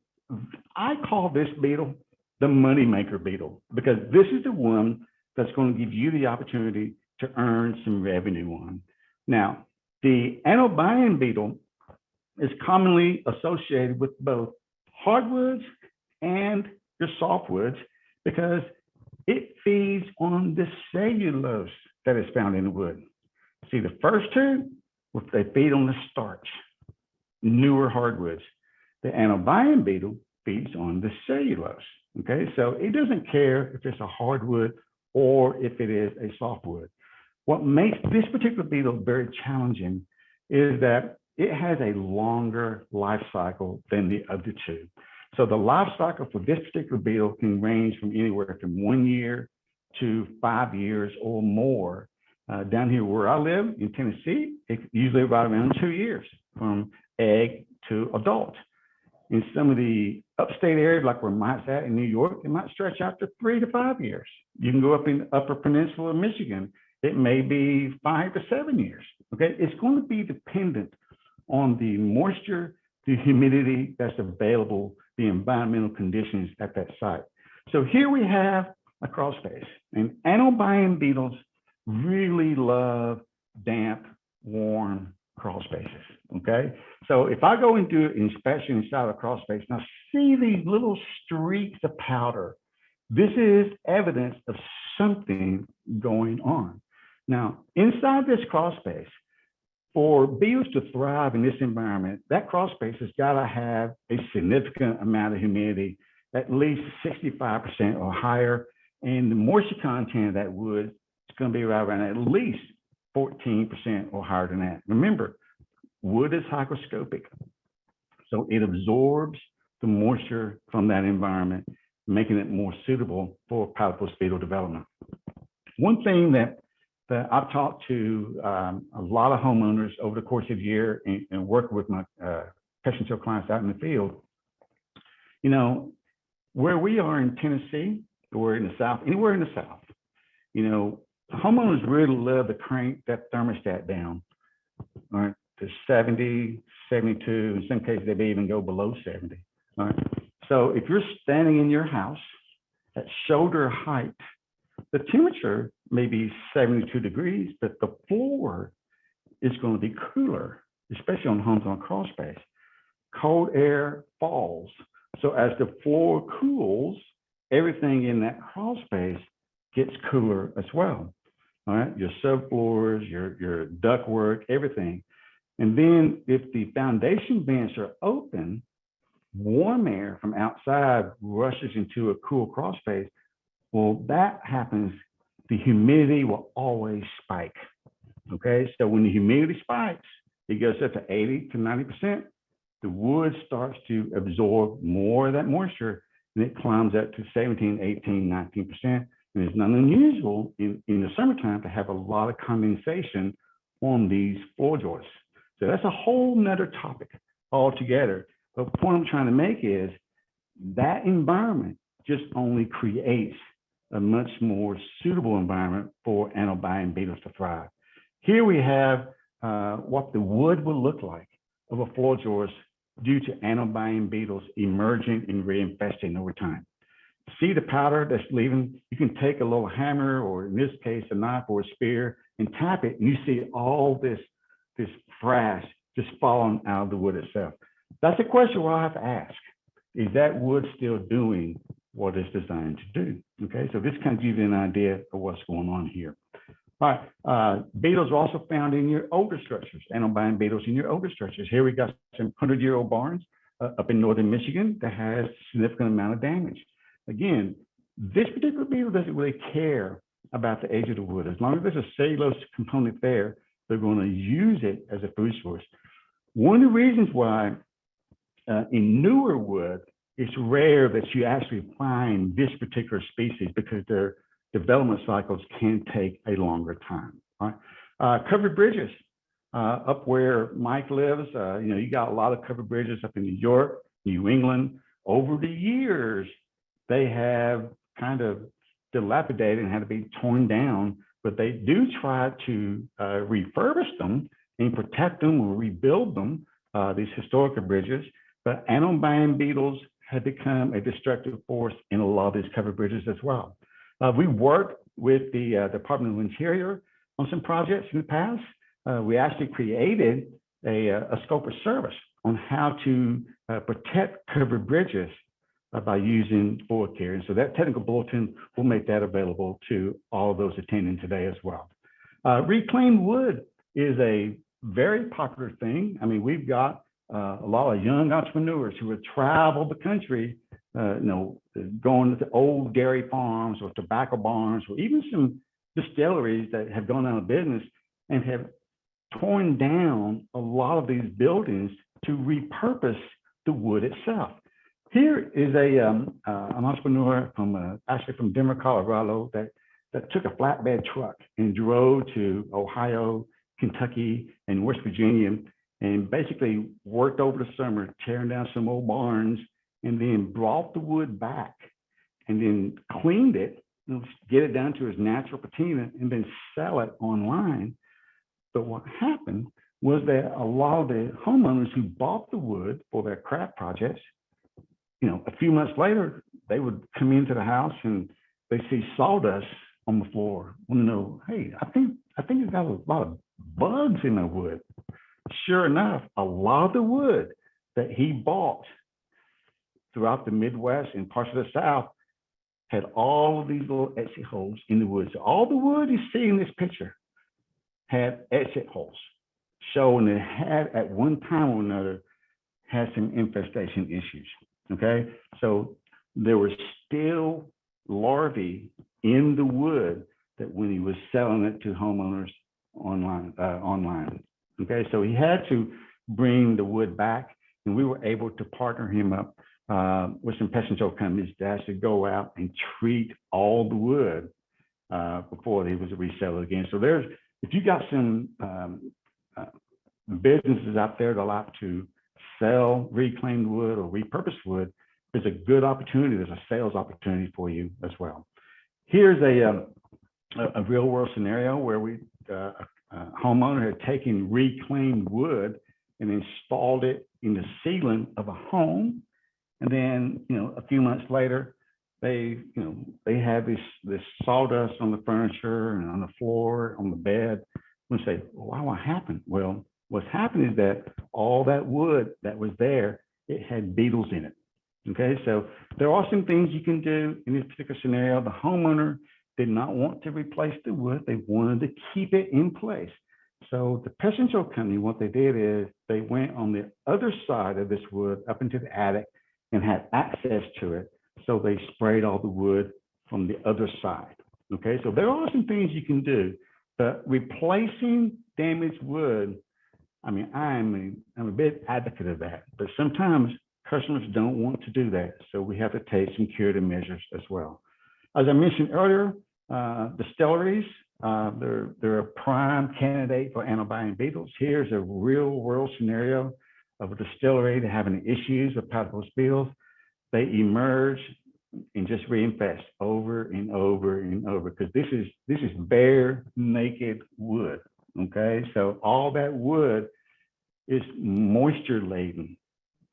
I call this beetle the moneymaker beetle, because this is the one that's going to give you the opportunity to earn some revenue on. Now, the Anobian beetle is commonly associated with both hardwoods and your softwoods because it feeds on the cellulose that is found in the wood. See, the first two, they feed on the starch, newer hardwoods. The Anobian beetle feeds on the cellulose, okay? So it doesn't care if it's a hardwood or if it is a softwood. What makes this particular beetle very challenging is that it has a longer life cycle than the other two. So the life cycle for this particular beetle can range from anywhere from 1 year to 5 years or more. Down here where I live in Tennessee, it's usually right around 2 years from egg to adult. In some of the upstate areas, like where Mike's at in New York, it might stretch out to 3 to 5 years. You can go up in the Upper Peninsula of Michigan, it may be 5 to 7 years. Okay, it's going to be dependent on the moisture, the humidity that's available, the environmental conditions at that site. So here we have a crawl space, and Anobian beetles really love damp, warm crawl spaces, okay? So if I go and do an inspection inside a crawl space, now see these little streaks of powder. This is evidence of something going on. Now, inside this crawl space, for beetles to thrive in this environment, that crawl space has got to have a significant amount of humidity, at least 65% or higher, and the moisture content of that wood is going to be right around at least 14% or higher than that. Remember, wood is hygroscopic, so it absorbs the moisture from that environment, making it more suitable for powderpost beetle development. One thing that I've talked to a lot of homeowners over the course of the year and working with my pest control clients out in the field, you know, where we are in Tennessee, or in the South, anywhere in the South, you know, homeowners really love to crank that thermostat down, all right, to 70, 72, in some cases they may even go below 70, all right? So if you're standing in your house at shoulder height, the temperature may be 72 degrees, but the floor is going to be cooler, especially on homes on crawl space. Cold air falls. So as the floor cools, everything in that crawl space gets cooler as well. All right, your subfloors, your ductwork, everything. And then if the foundation vents are open, warm air from outside rushes into a cool crawl space. Well, that happens, the humidity will always spike. Okay, so when the humidity spikes, it goes up to 80 to 90%. The wood starts to absorb more of that moisture, and it climbs up to 17, 18, 19%. And it's not unusual in the summertime to have a lot of condensation on these floor joists. So that's a whole nother topic altogether. But the point I'm trying to make is that environment just only creates a much more suitable environment for Anobian beetles to thrive. Here we have what the wood will look like of a floor joist due to Anobian beetles emerging and reinfesting over time. See the powder that's leaving? You can take a little hammer, or in this case, a knife or a spear, and tap it, and you see all this thrash just falling out of the wood itself. That's a question we'll have to ask. Is that wood still doing what it's designed to do? Okay, so this kind of gives you an idea of what's going on here. All right, beetles are also found in your older structures, Anobian beetles in your older structures. Here we got some 100-year-old barns up in northern Michigan that has a significant amount of damage. Again, this particular beetle doesn't really care about the age of the wood. As long as there's a cellulose component there, they're going to use it as a food source. One of the reasons why in newer wood, it's rare that you actually find this particular species, because their development cycles can take a longer time. Right? Covered bridges. up where Mike lives, you got a lot of covered bridges up in New York, New England. Over the years, they have kind of dilapidated and had to be torn down, but they do try to refurbish them and protect them or rebuild them, these historical bridges. But animal beetles have become a destructive force in a lot of these covered bridges as well. We worked with the Department of Interior on some projects in the past. We actually created a scope of service on how to protect covered bridges by using floor care. And so that technical bulletin will make that available to all of those attending today as well. Reclaimed wood is a very popular thing. I mean, we've got a lot of young entrepreneurs who have traveled the country, going to old dairy farms or tobacco barns, or even some distilleries that have gone out of business and have torn down a lot of these buildings to repurpose the wood itself. Here is an entrepreneur actually from Denver, Colorado, that took a flatbed truck and drove to Ohio, Kentucky, and West Virginia, and basically worked over the summer, tearing down some old barns, and then brought the wood back and then cleaned it, get it down to its natural patina, and then sell it online. But what happened was that a lot of the homeowners who bought the wood for their craft projects, a few months later, they would come into the house and they see sawdust on the floor. Hey, I think it's got a lot of bugs in the wood. Sure enough, a lot of the wood that he bought throughout the Midwest and parts of the South had all of these little exit holes in the wood. So all the wood you see in this picture had exit holes, showing it had at one time or another had some infestation issues. Okay, so there were still larvae in the wood that when he was selling it to homeowners online. Okay, so he had to bring the wood back, and we were able to partner him up with some pest control companies to actually go out and treat all the wood before he was resell it again. So if you got some businesses out there that like to sell reclaimed wood or repurposed wood, there's a good opportunity. There's a sales opportunity for you as well. Here's a real world scenario where a homeowner had taken reclaimed wood and installed it in the ceiling of a home. And then, a few months later, they had this sawdust on the furniture and on the floor, on the bed. We say, well, what happened? Well, what's happened is that all that wood that was there, it had beetles in it. Okay, so there are some things you can do in this particular scenario. The homeowner did not want to replace the wood. They wanted to keep it in place. So the pest control company, what they did is they went on the other side of this wood up into the attic and had access to it. So they sprayed all the wood from the other side. Okay, so there are some things you can do, but replacing damaged wood, I'm a bit advocate of that, but sometimes customers don't want to do that. So we have to take some curative measures as well. As I mentioned earlier, distilleries, they're a prime candidate for antibiotic beetles. Here's a real world scenario of a distillery that having issues with Powderpost beetles. They emerge and just reinfest over and over and over, because this is bare, naked wood. Okay, so all that wood is moisture laden.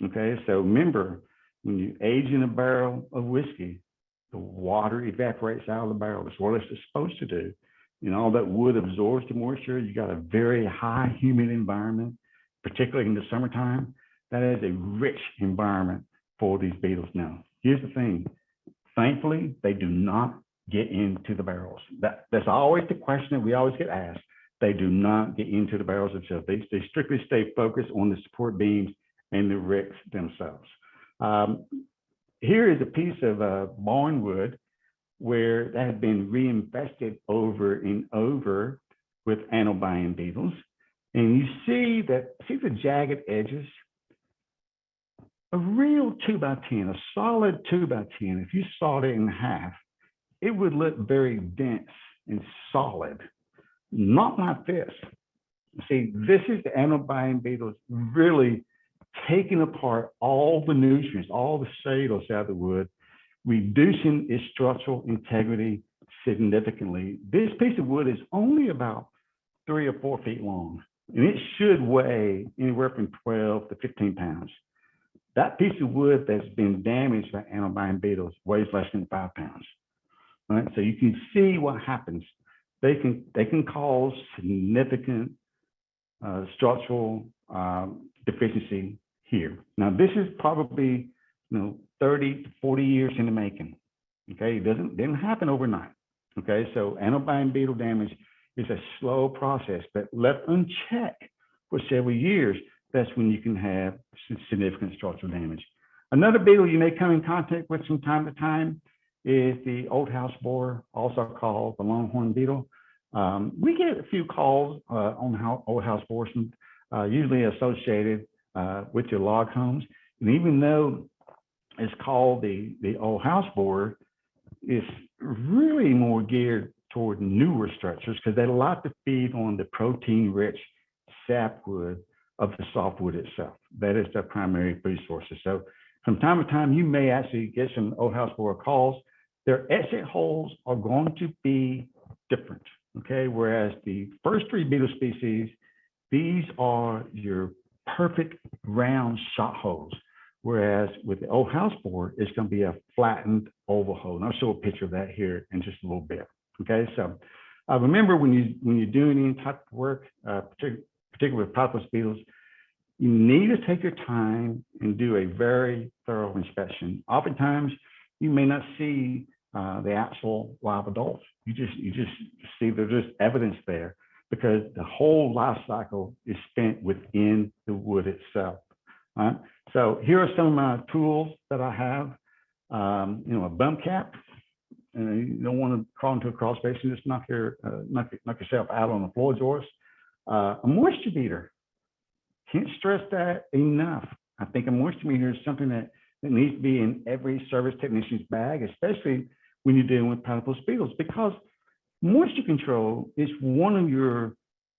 Okay, so remember, when you age in a barrel of whiskey, the water evaporates out of the barrel. That's what it's supposed to do. All that wood absorbs the moisture. You got a very high humid environment, particularly in the summertime. That is a rich environment for these beetles. Now, here's the thing. Thankfully, they do not get into the barrels. That's always the question that we always get asked. They do not get into the barrels themselves. They strictly stay focused on the support beams and the ricks themselves. Here is a piece of barn wood where that had been reinfested over and over with antibiotic beetles. And you see the jagged edges? A real 2x10, a solid 2x10, if you sawed it in half, it would look very dense and solid. Not like this. See, this is the anode beetles really taking apart all the nutrients, all the cellulose out of the wood, reducing its structural integrity significantly. This piece of wood is only about 3 or 4 feet long, and it should weigh anywhere from 12 to 15 pounds. That piece of wood that's been damaged by anode beetles weighs less than 5 pounds. All right, so you can see what happens. They can cause significant structural deficiency here. Now, this is probably 30 to 40 years in the making. Okay, it didn't happen overnight. Okay, so anode beetle damage is a slow process, but left unchecked for several years, that's when you can have significant structural damage. Another beetle you may come in contact with from time to time is the old house borer, also called the longhorn beetle. We get a few calls on old house borers, usually associated with your log homes. And even though it's called the old house borer, it's really more geared toward newer structures because they like to feed on the protein-rich sapwood of the softwood itself. That is their primary food sources. So from time to time, you may actually get some old house borer calls. Their exit holes are going to be different, okay? Whereas the first 3 beetle species, these are your perfect round shot holes. Whereas with the old house borer, it's going to be a flattened oval hole. And I'll show a picture of that here in just a little bit. Okay, so remember when you're doing any type of work, particularly with Powderpost beetles, you need to take your time and do a very thorough inspection. Oftentimes, you may not see the actual live adults. You just see there's just evidence there because the whole life cycle is spent within the wood itself. All right. So here are some of my tools that I have. A bump cap. You don't want to crawl into a crawl space and just knock yourself out on the floor joists. A moisture meter. Can't stress that enough. I think a moisture meter is something that needs to be in every service technician's bag, especially when you're dealing with Powderpost beetles, because moisture control is one of your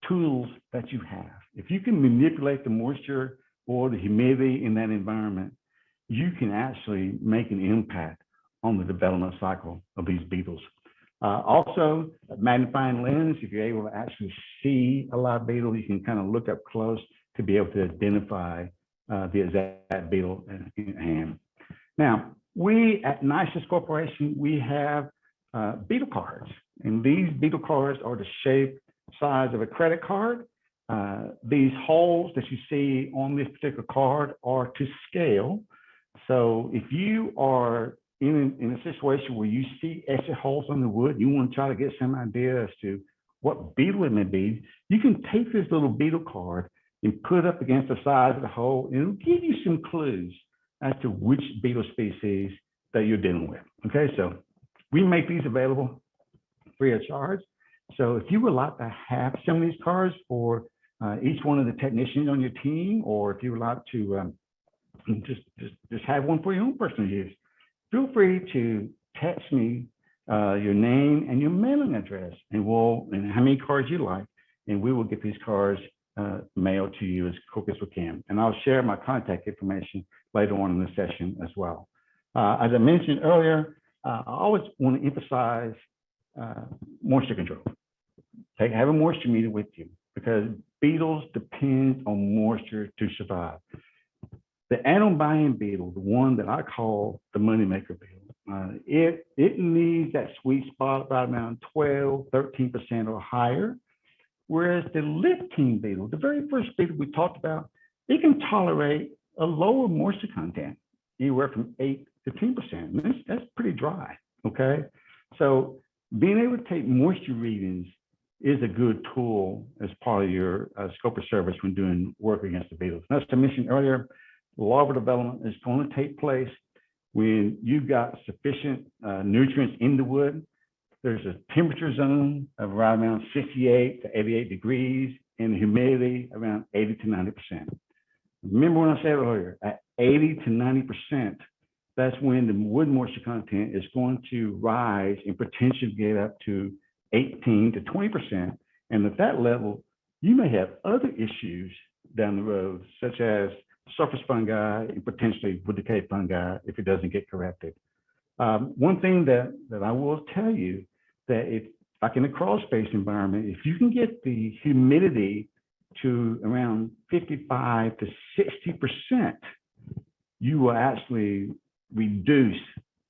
tools that you have. If you can manipulate the moisture or the humidity in that environment, you can actually make an impact on the development cycle of these beetles. Also, a magnifying lens, if you're able to actually see a live beetle, you can kind of look up close to be able to identify the exact beetle in hand. Now, we at Nisus Corporation, we have beetle cards, and these beetle cards are the shape, size of a credit card. These holes that you see on this particular card are to scale. So if you are in a situation where you see exit holes on the wood, you want to try to get some idea as to what beetle it may be, you can take this little beetle card and put it up against the size of the hole, and it'll give you some clues as to which beetle species that you're dealing with. Okay, so we make these available free of charge. So if you would like to have some of these cards for each one of the technicians on your team, or if you would like to just have one for your own personal use, feel free to text me your name and your mailing address, and how many cards you like, and we will get these cards mailed to you as quick as we can. And I'll share my contact information later on in the session as well. As I mentioned earlier, I always want to emphasize moisture control. Have a moisture meter with you because beetles depend on moisture to survive. The anode beetle, the one that I call the moneymaker beetle, it needs that sweet spot about around 12, 13% or higher. Whereas the lifting beetle, the very first beetle we talked about, it can tolerate a lower moisture content, anywhere from 8 to 10%. That's pretty dry, okay? So being able to take moisture readings is a good tool as part of your scope of service when doing work against the beetles. And as I mentioned earlier, larval development is going to take place when you've got sufficient nutrients in the wood. There's a temperature zone of around 68 to 88 degrees and humidity around 80 to 90%. Remember when I said earlier, at 80 to 90%, that's when the wood moisture content is going to rise and potentially get up to 18 to 20%. And at that level, you may have other issues down the road, such as surface fungi and potentially wood decay fungi if it doesn't get corrected. One thing that I will tell you, that if, like in a crawl space environment, if you can get the humidity to around 55 to 60%, you will actually reduce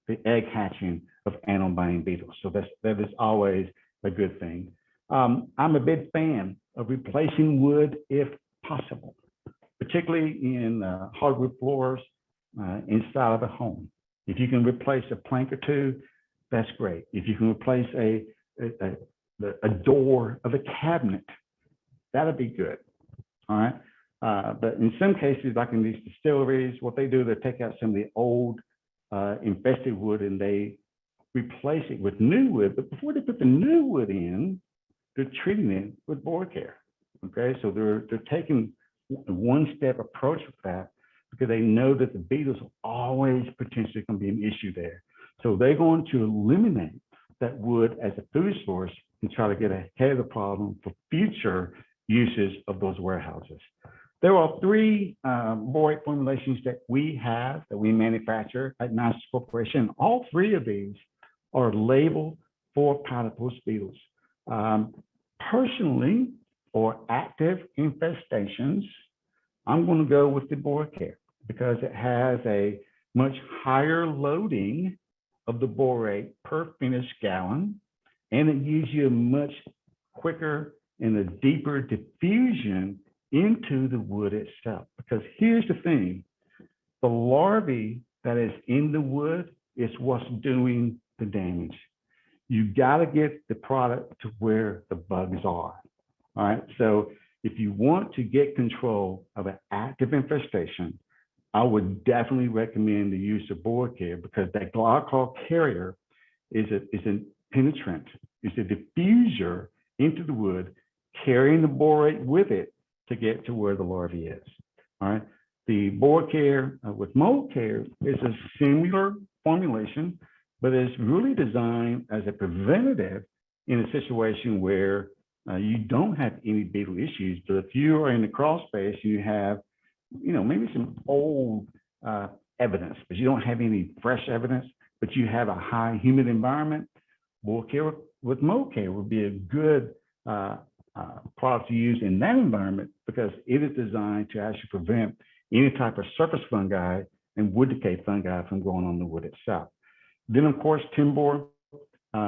the egg hatching of animal-buying beetles. So that is always a good thing. I'm a big fan of replacing wood if possible, particularly in hardwood floors inside of a home. If you can replace a plank or two, that's great. If you can replace a door of a cabinet, that'll be good. All right. But in some cases, like in these distilleries, what they do, they take out some of the old infested wood and they replace it with new wood. But before they put the new wood in, they're treating it with board care. Okay, so they're taking a one-step approach with that because they know that the beetles are always potentially going to be an issue there. So they're going to eliminate that wood as a food source and try to get ahead of the problem for future uses of those warehouses. There are three borate formulations that we have, that we manufacture at Nisus Corporation. All three of these are labeled for powderpost beetles. Personally, for active infestations, I'm going to go with the board care because it has a much higher loading of the borate per finished gallon, and it gives you a much quicker and a deeper diffusion into the wood itself. Because here's the thing, the larvae that is in the wood is what's doing the damage. You got to get the product to where the bugs are. All right. So if you want to get control of an active infestation, I would definitely recommend the use of board care because that glycol carrier is a penetrant, it's a diffuser into the wood, carrying the borate with it to get to where the larvae is. All right. The board care with mold care is a similar formulation, but it's really designed as a preventative in a situation where you don't have any beetle issues. But if you are in the crawl space, you have, maybe some old evidence, but you don't have any fresh evidence, but you have a high humid environment, board care with mold care would be a good product to use in that environment because it is designed to actually prevent any type of surface fungi and wood decay fungi from growing on the wood itself. Then, of course, Timbor,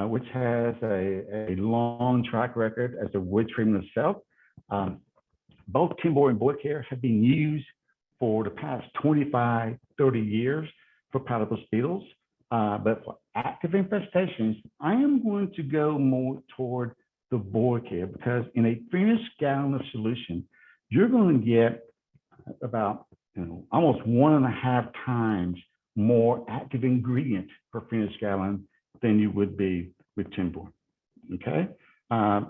which has a long track record as a wood treatment itself. Both Timbor and board care have been used for the past 25, 30 years for powderpost beetles. But for active infestations, I am going to go more toward the board care because in a finished gallon of solution, you're going to get about almost 1.5 times more active ingredient per finished gallon than you would be with Timbor. Okay,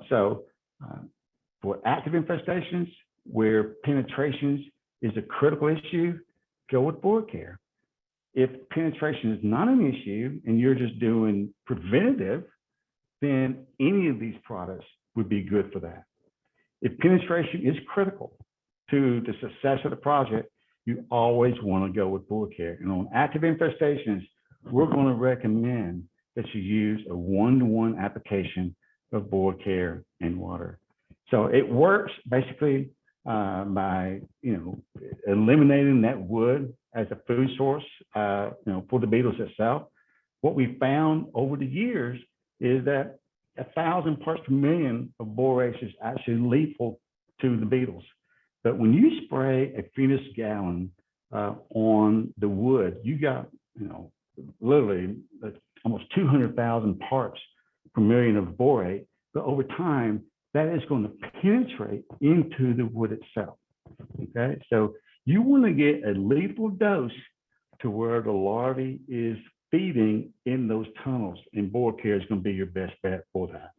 so for active infestations where penetrations is a critical issue, go with board care. If penetration is not an issue and you're just doing preventative, then any of these products would be good for that. If penetration is critical to the success of the project, you always want to go with board care. And on active infestations, we're going to recommend that you use a 1-to-1 application of board care and water. So it works basically by eliminating that wood as a food source for the beetles itself. What we found over the years is that 1,000 parts per million of borax is actually lethal to the beetles. But when you spray a finished gallon on the wood, you got literally almost 200,000 parts per million of borate. But over time, that is going to penetrate into the wood itself. Okay, so you want to get a lethal dose to where the larvae is feeding in those tunnels, and board care is going to be your best bet for that.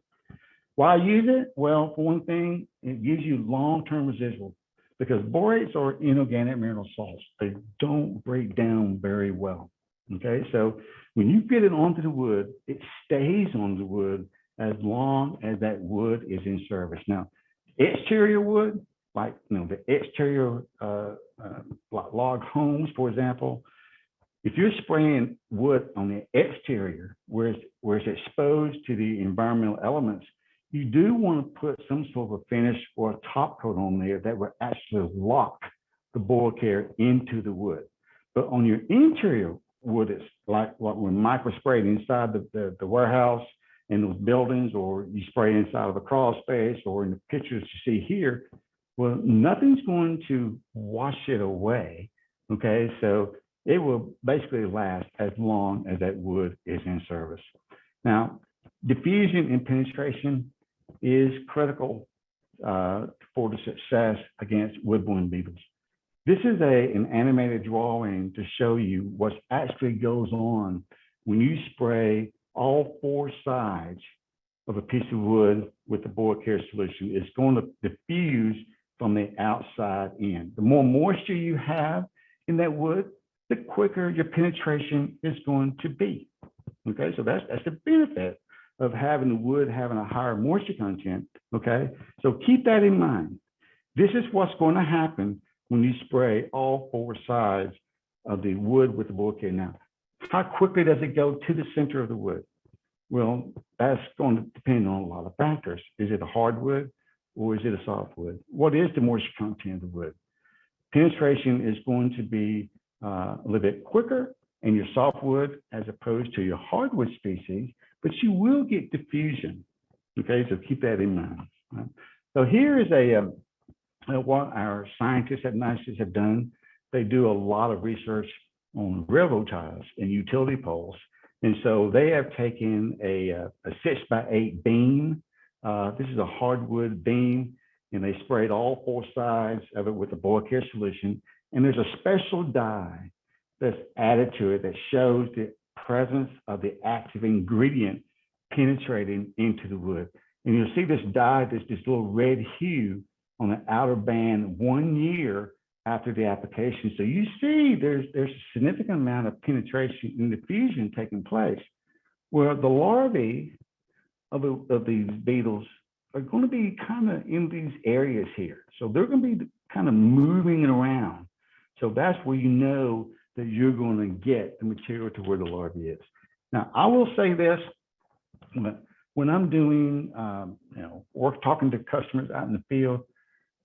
Why use it? Well, for one thing, it gives you long-term residual because borates are inorganic mineral salts. They don't break down very well. Okay, so when you get it onto the wood, it stays on the wood as long as that wood is in service. Now, exterior wood, like the exterior like log homes, for example, if you're spraying wood on the exterior where it's exposed to the environmental elements, you do want to put some sort of a finish or a top coat on there that will actually lock the boil care into the wood. But on your interior wood, it's like what when micro sprayed inside the warehouse in those buildings, or you spray inside of a crawl space, or in the pictures you see here, well, nothing's going to wash it away, okay? So it will basically last as long as that wood is in service. Now, diffusion and penetration is critical for the success against woodborne beetles. This is an animated drawing to show you what actually goes on when you spray all 4 sides of a piece of wood with the boil care solution. It's going to diffuse from the outside in. The more moisture you have in that wood, the quicker your penetration is going to be. Okay, so that's the benefit of having the wood having a higher moisture content. Okay, so keep that in mind. This is what's going to happen when you spray all 4 sides of the wood with the boil care. Now, how quickly does it go to the center of the wood? Well, that's going to depend on a lot of factors. Is it a hardwood or is it a softwood? What is the moisture content of the wood? Penetration is going to be a little bit quicker in your softwood as opposed to your hardwood species, but you will get diffusion. Okay, so keep that in mind. Right? So here is what our scientists at Nisus have done. They do a lot of research on railroad ties and utility poles. And so they have taken a 6x8 beam. This is a hardwood beam, and they sprayed all 4 sides of it with a boil care solution. And there's a special dye that's added to it that shows the presence of the active ingredient penetrating into the wood. And you'll see this dye, this little red hue on the outer band 1 year after the application. So you see there's a significant amount of penetration and diffusion taking place, where the larvae of these beetles are going to be kind of in these areas here. So they're going to be kind of moving around. So that's where you know that you're going to get the material to where the larvae is. Now, I will say this, when I'm doing, work talking to customers out in the field,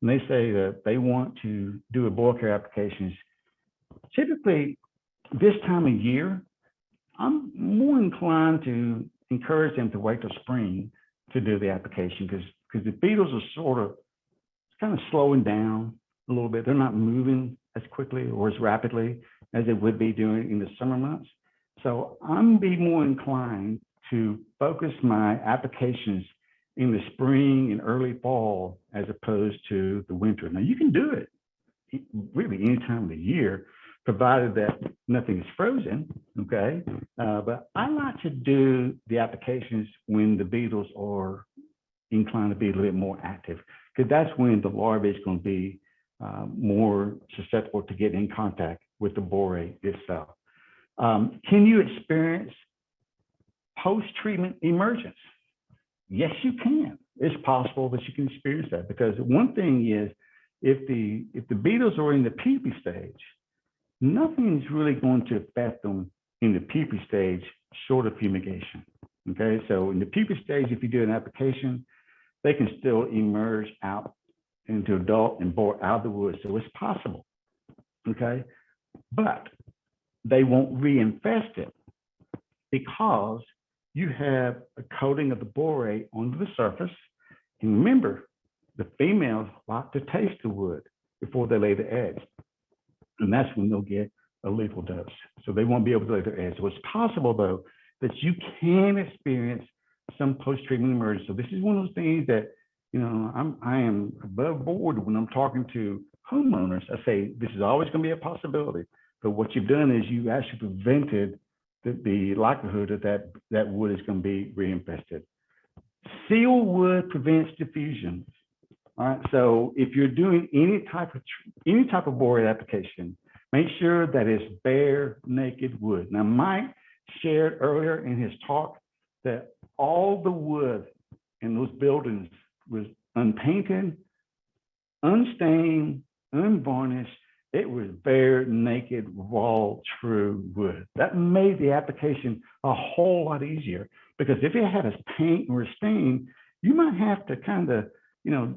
and they say that they want to do a boil care applications, typically this time of year, I'm more inclined to encourage them to wait till spring to do the application, because the beetles are sort of kind of slowing down a little bit. They're not moving as quickly or as rapidly as they would be doing in the summer months. So I'm be more inclined to focus my applications in the spring and early fall as opposed to the winter. Now you can do it really any time of the year, provided that nothing is frozen, okay? But I like to do the applications when the beetles are inclined to be a little bit more active, because that's when the larvae is going to be more susceptible to get in contact with the borate itself. Can you experience post-treatment emergence? Yes, you can. It's possible that you can experience that, because one thing is, if the beetles are in the pupae stage, nothing's really going to affect them in the pupae stage short of fumigation. Okay, so in the pupae stage, if you do an application, they can still emerge out into adult and bore out of the wood. So it's possible. Okay, but they won't reinfest it because you have a coating of the borate onto the surface. And remember, the females like to taste the wood before they lay the eggs. And that's when they'll get a lethal dose. So they won't be able to lay their eggs. So it's possible, though, that you can experience some post-treatment emergence. So this is one of those things that, I am above board when I'm talking to homeowners. I say, this is always going to be a possibility. But what you've done is you actually prevented the likelihood that wood is going to be reinfested. Sealed wood prevents diffusion. All right. So if you're doing any type of borate application, make sure that it's bare, naked wood. Now, Mike shared earlier in his talk that all the wood in those buildings was unpainted, unstained, unvarnished. It was bare, naked, raw, true wood. That made the application a whole lot easier, because if it had a paint or a stain, you might have to kind of,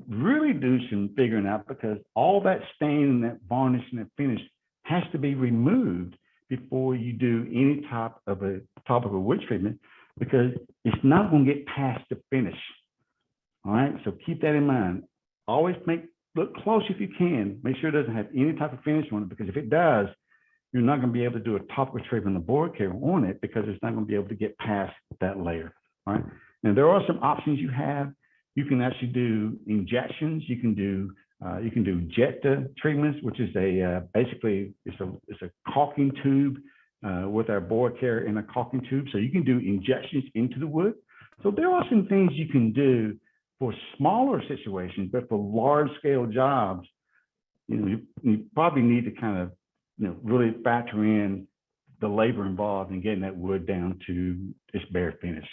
really do some figuring out, because all that stain and that varnish and that finish has to be removed before you do any type of a topical wood treatment, because it's not going to get past the finish. All right, so keep that in mind. Always look close if you can. Make sure it doesn't have any type of finish on it, because if it does, you're not going to be able to do a topical treatment of the board care on it, because it's not going to be able to get past that layer. All right. Now there are some options you have. You can actually do injections. You can do Jetta treatments, which is basically it's a caulking tube with our board care in a caulking tube. So you can do injections into the wood. So there are some things you can do for smaller situations, but for large scale jobs, you probably need to kind of, really factor in the labor involved in getting that wood down to its bare finish.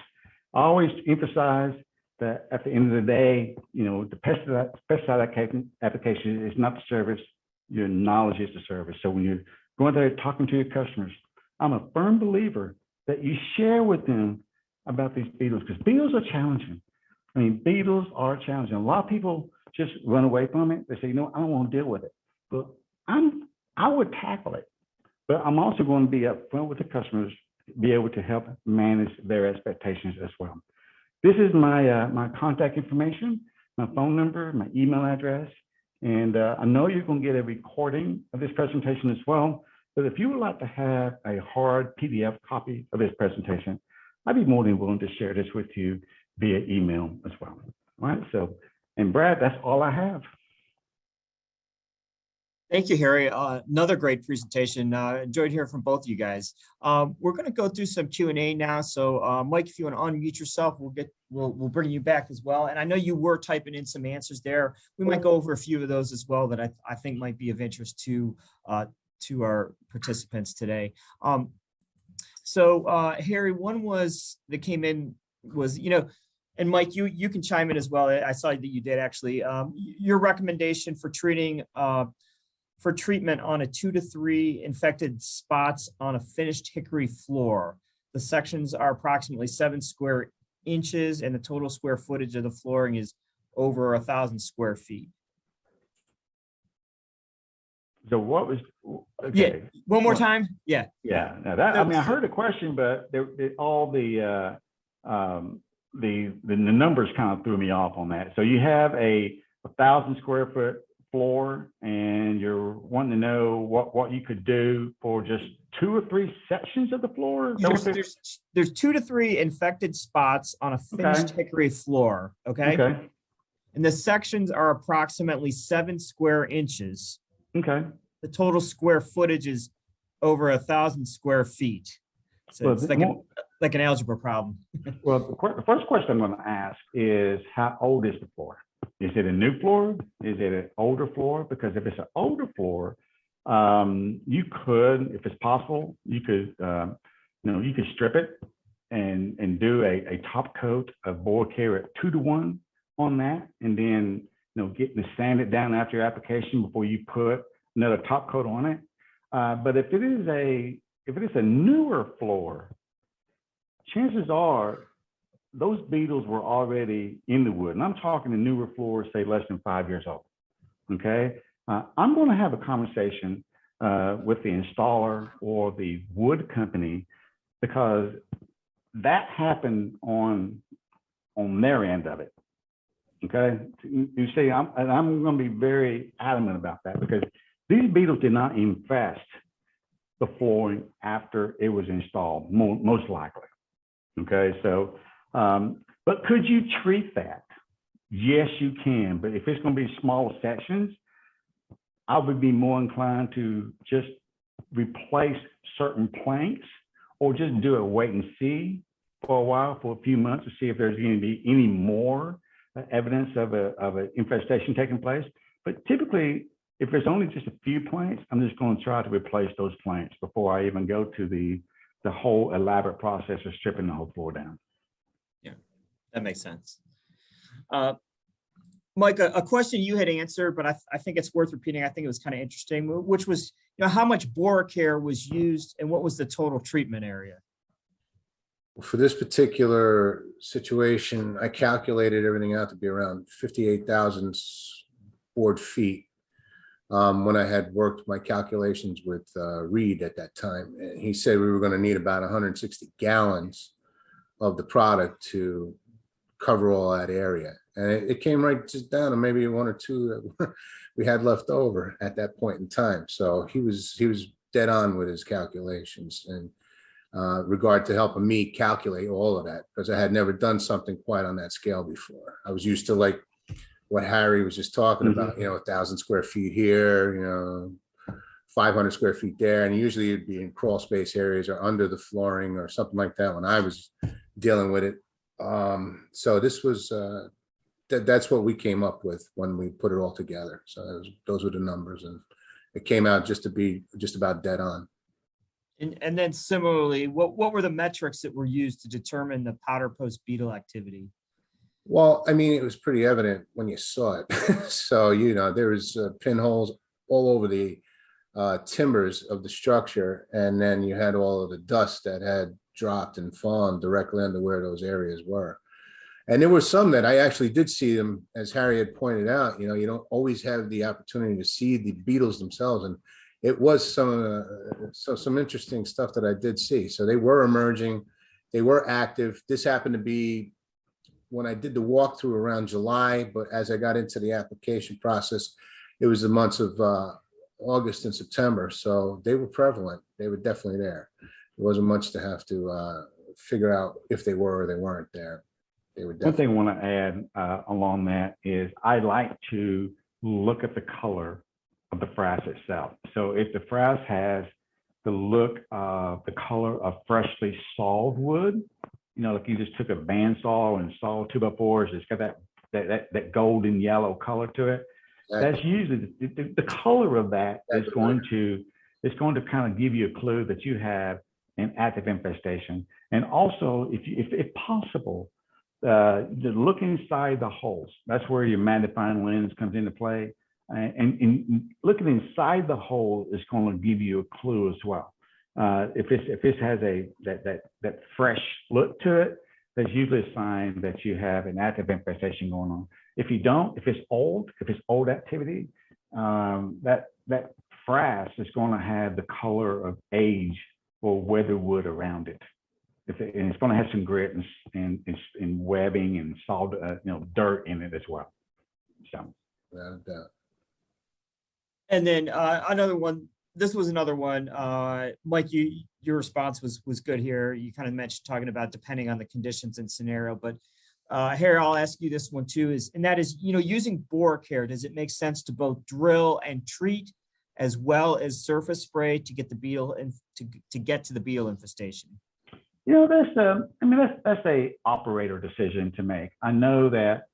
I always emphasize that at the end of the day, the pesticide application is not the service. Your knowledge is the service. So when you're going there talking to your customers, I'm a firm believer that you share with them about these beetles, because beetles are challenging. I mean, beetles are challenging. A lot of people just run away from it. They say, I don't want to deal with it. But I would tackle it. But I'm also going to be upfront with the customers, be able to help manage their expectations as well. This is my contact information, my phone number, my email address. And I know you're going to get a recording of this presentation as well. But if you would like to have a hard PDF copy of this presentation, I'd be more than willing to share this with you via email as well. All right. So, and Brad, that's all I have. Thank you, Harry. Another great presentation. Enjoyed hearing from both of you guys. We're going to go through some Q&A now. So, Mike, if you want to unmute yourself, we'll bring you back as well. And I know you were typing in some answers there. We might go over a few of those as well that I think might be of interest to our participants today. So, Harry, one that came in was, and Mike, you can chime in as well. I saw that you did actually. Your recommendation for treatment on a 2 to 3 infected spots on a finished hickory floor. The sections are approximately 7 square inches, and the total square footage of the flooring is over 1,000 square feet. So what was? Okay. Yeah. One more time. Yeah. Yeah. Now that, I heard the question, but all the numbers kind of threw me off on that. So you have a 1,000 square foot floor, and you're wanting to know what you could do for just 2 or 3 sections of the floor. There's 2 to 3 infected spots on a finished hickory floor. Okay. And the sections are approximately 7 square inches. Okay. The total square footage is over 1,000 square feet. So it's like an algebra problem. Well, the first question I'm going to ask is, how old is the floor? Is it a new floor? Is it an older floor? Because if it's an older floor, you could, if it's possible, you could strip it and do a top coat of board care at 2 to 1 on that, and then sand it down after your application before you put another top coat on it. But if it is a newer floor, chances are those beetles were already in the wood. And I'm talking the newer floors, say less than 5 years old. Okay. I'm going to have a conversation with the installer or the wood company, because that happened on their end of it. Okay. You see, I'm going to be very adamant about that, because these beetles did not infest the flooring after it was installed, most likely. Okay. So, but could you treat that? Yes, you can. But if it's going to be smaller sections, I would be more inclined to just replace certain planks, or just do a wait and see for a while, for a few months, to see if there's going to be any more evidence of an infestation taking place. But typically, if there's only just a few planks, I'm just going to try to replace those planks before I even go to the whole elaborate process of stripping the whole floor down. Yeah, that makes sense. Mike, a question you had answered, but I think it's worth repeating. I think it was kind of interesting, which was, how much BoraCare was used and what was the total treatment area? For this particular situation, I calculated everything out to be around 58,000 board feet. When I had worked my calculations with Reed at that time, and he said we were going to need about 160 gallons of the product to cover all that area. And it came right just down to maybe one or two that we had left over at that point in time. So he was dead on with his calculations in regard to helping me calculate all of that, because I had never done something quite on that scale before. I was used to like what Harry was just talking about, 1,000 square feet here, 500 square feet there. And usually it'd be in crawl space areas or under the flooring or something like that when I was dealing with it. So this was, that's what we came up with when we put it all together. So those were the numbers, and it came out just to be just about dead on. And then similarly, what were the metrics that were used to determine the powderpost beetle activity? Well, I mean, it was pretty evident when you saw it. So, there was pinholes all over the timbers of the structure. And then you had all of the dust that had dropped and fallen directly under where those areas were. And there were some that I actually did see them, as Harry had pointed out, you don't always have the opportunity to see the beetles themselves. And it was some interesting stuff that I did see. So they were emerging, they were active. This happened to be when I did the walkthrough around July, but as I got into the application process, it was the months of August and September. So they were prevalent. They were definitely there. There wasn't much to have to figure out if they were or they weren't there. They were definitely. One thing I want to add along that is I like to look at the color of the frass itself. So if the frass has the look of the color of freshly sawed wood, like you just took a bandsaw and sawed 2x4s, it's got that golden yellow color to it. Exactly. That's usually the color of that is going to kind of give you a clue that you have an active infestation. And also, if possible, look inside the holes. That's where your magnifying lens comes into play. And looking inside the hole is going to give you a clue as well. If this has that fresh look to it, that's usually a sign that you have an active infestation going on. If you don't, if it's old activity, that frass is going to have the color of age or weatherwood around it. And it's going to have some grit and webbing and salt, dirt in it as well. So. Without a doubt. And then another one. This was another one. Mike, your response was good here. You kind of mentioned talking about depending on the conditions and scenario, but Harry, I'll ask you this one too, and that is, using BoraCare, does it make sense to both drill and treat as well as surface spray to get the beetle and to get to the beetle infestation? That's a operator decision to make. I know that,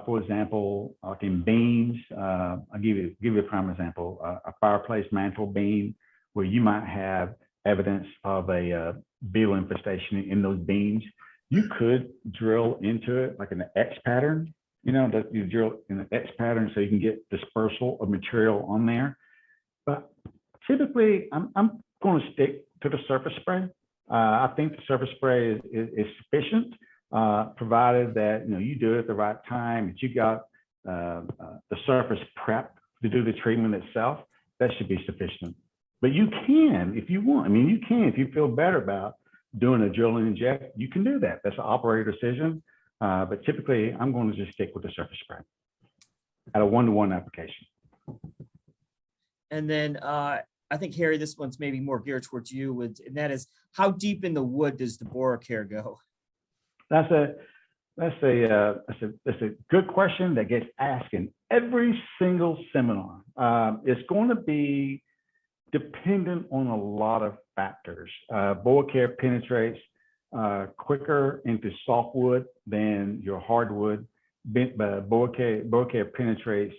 for example, like in beams, I'll give you a prime example, a fireplace mantle beam, where you might have evidence of a beetle infestation in those beams. You could drill into it like an X pattern, that you drill in an X pattern so you can get dispersal of material on there. But typically, I'm going to stick to the surface spray. I think the surface spray is sufficient, provided that you do it at the right time, that you got the surface prep to do the treatment itself. That should be sufficient. But you can, if you want. If you feel better about doing a drill and inject, you can do that. That's an operator decision. But typically, I'm going to just stick with the surface spray at a 1-to-1 application. And then I think, Harry, this one's maybe more geared towards you, and that is, how deep in the wood does the BoraCare go? That's a good question that gets asked in every single seminar. It's going to be dependent on a lot of factors. BoraCare penetrates quicker into softwood than your hardwood. BoraCare penetrates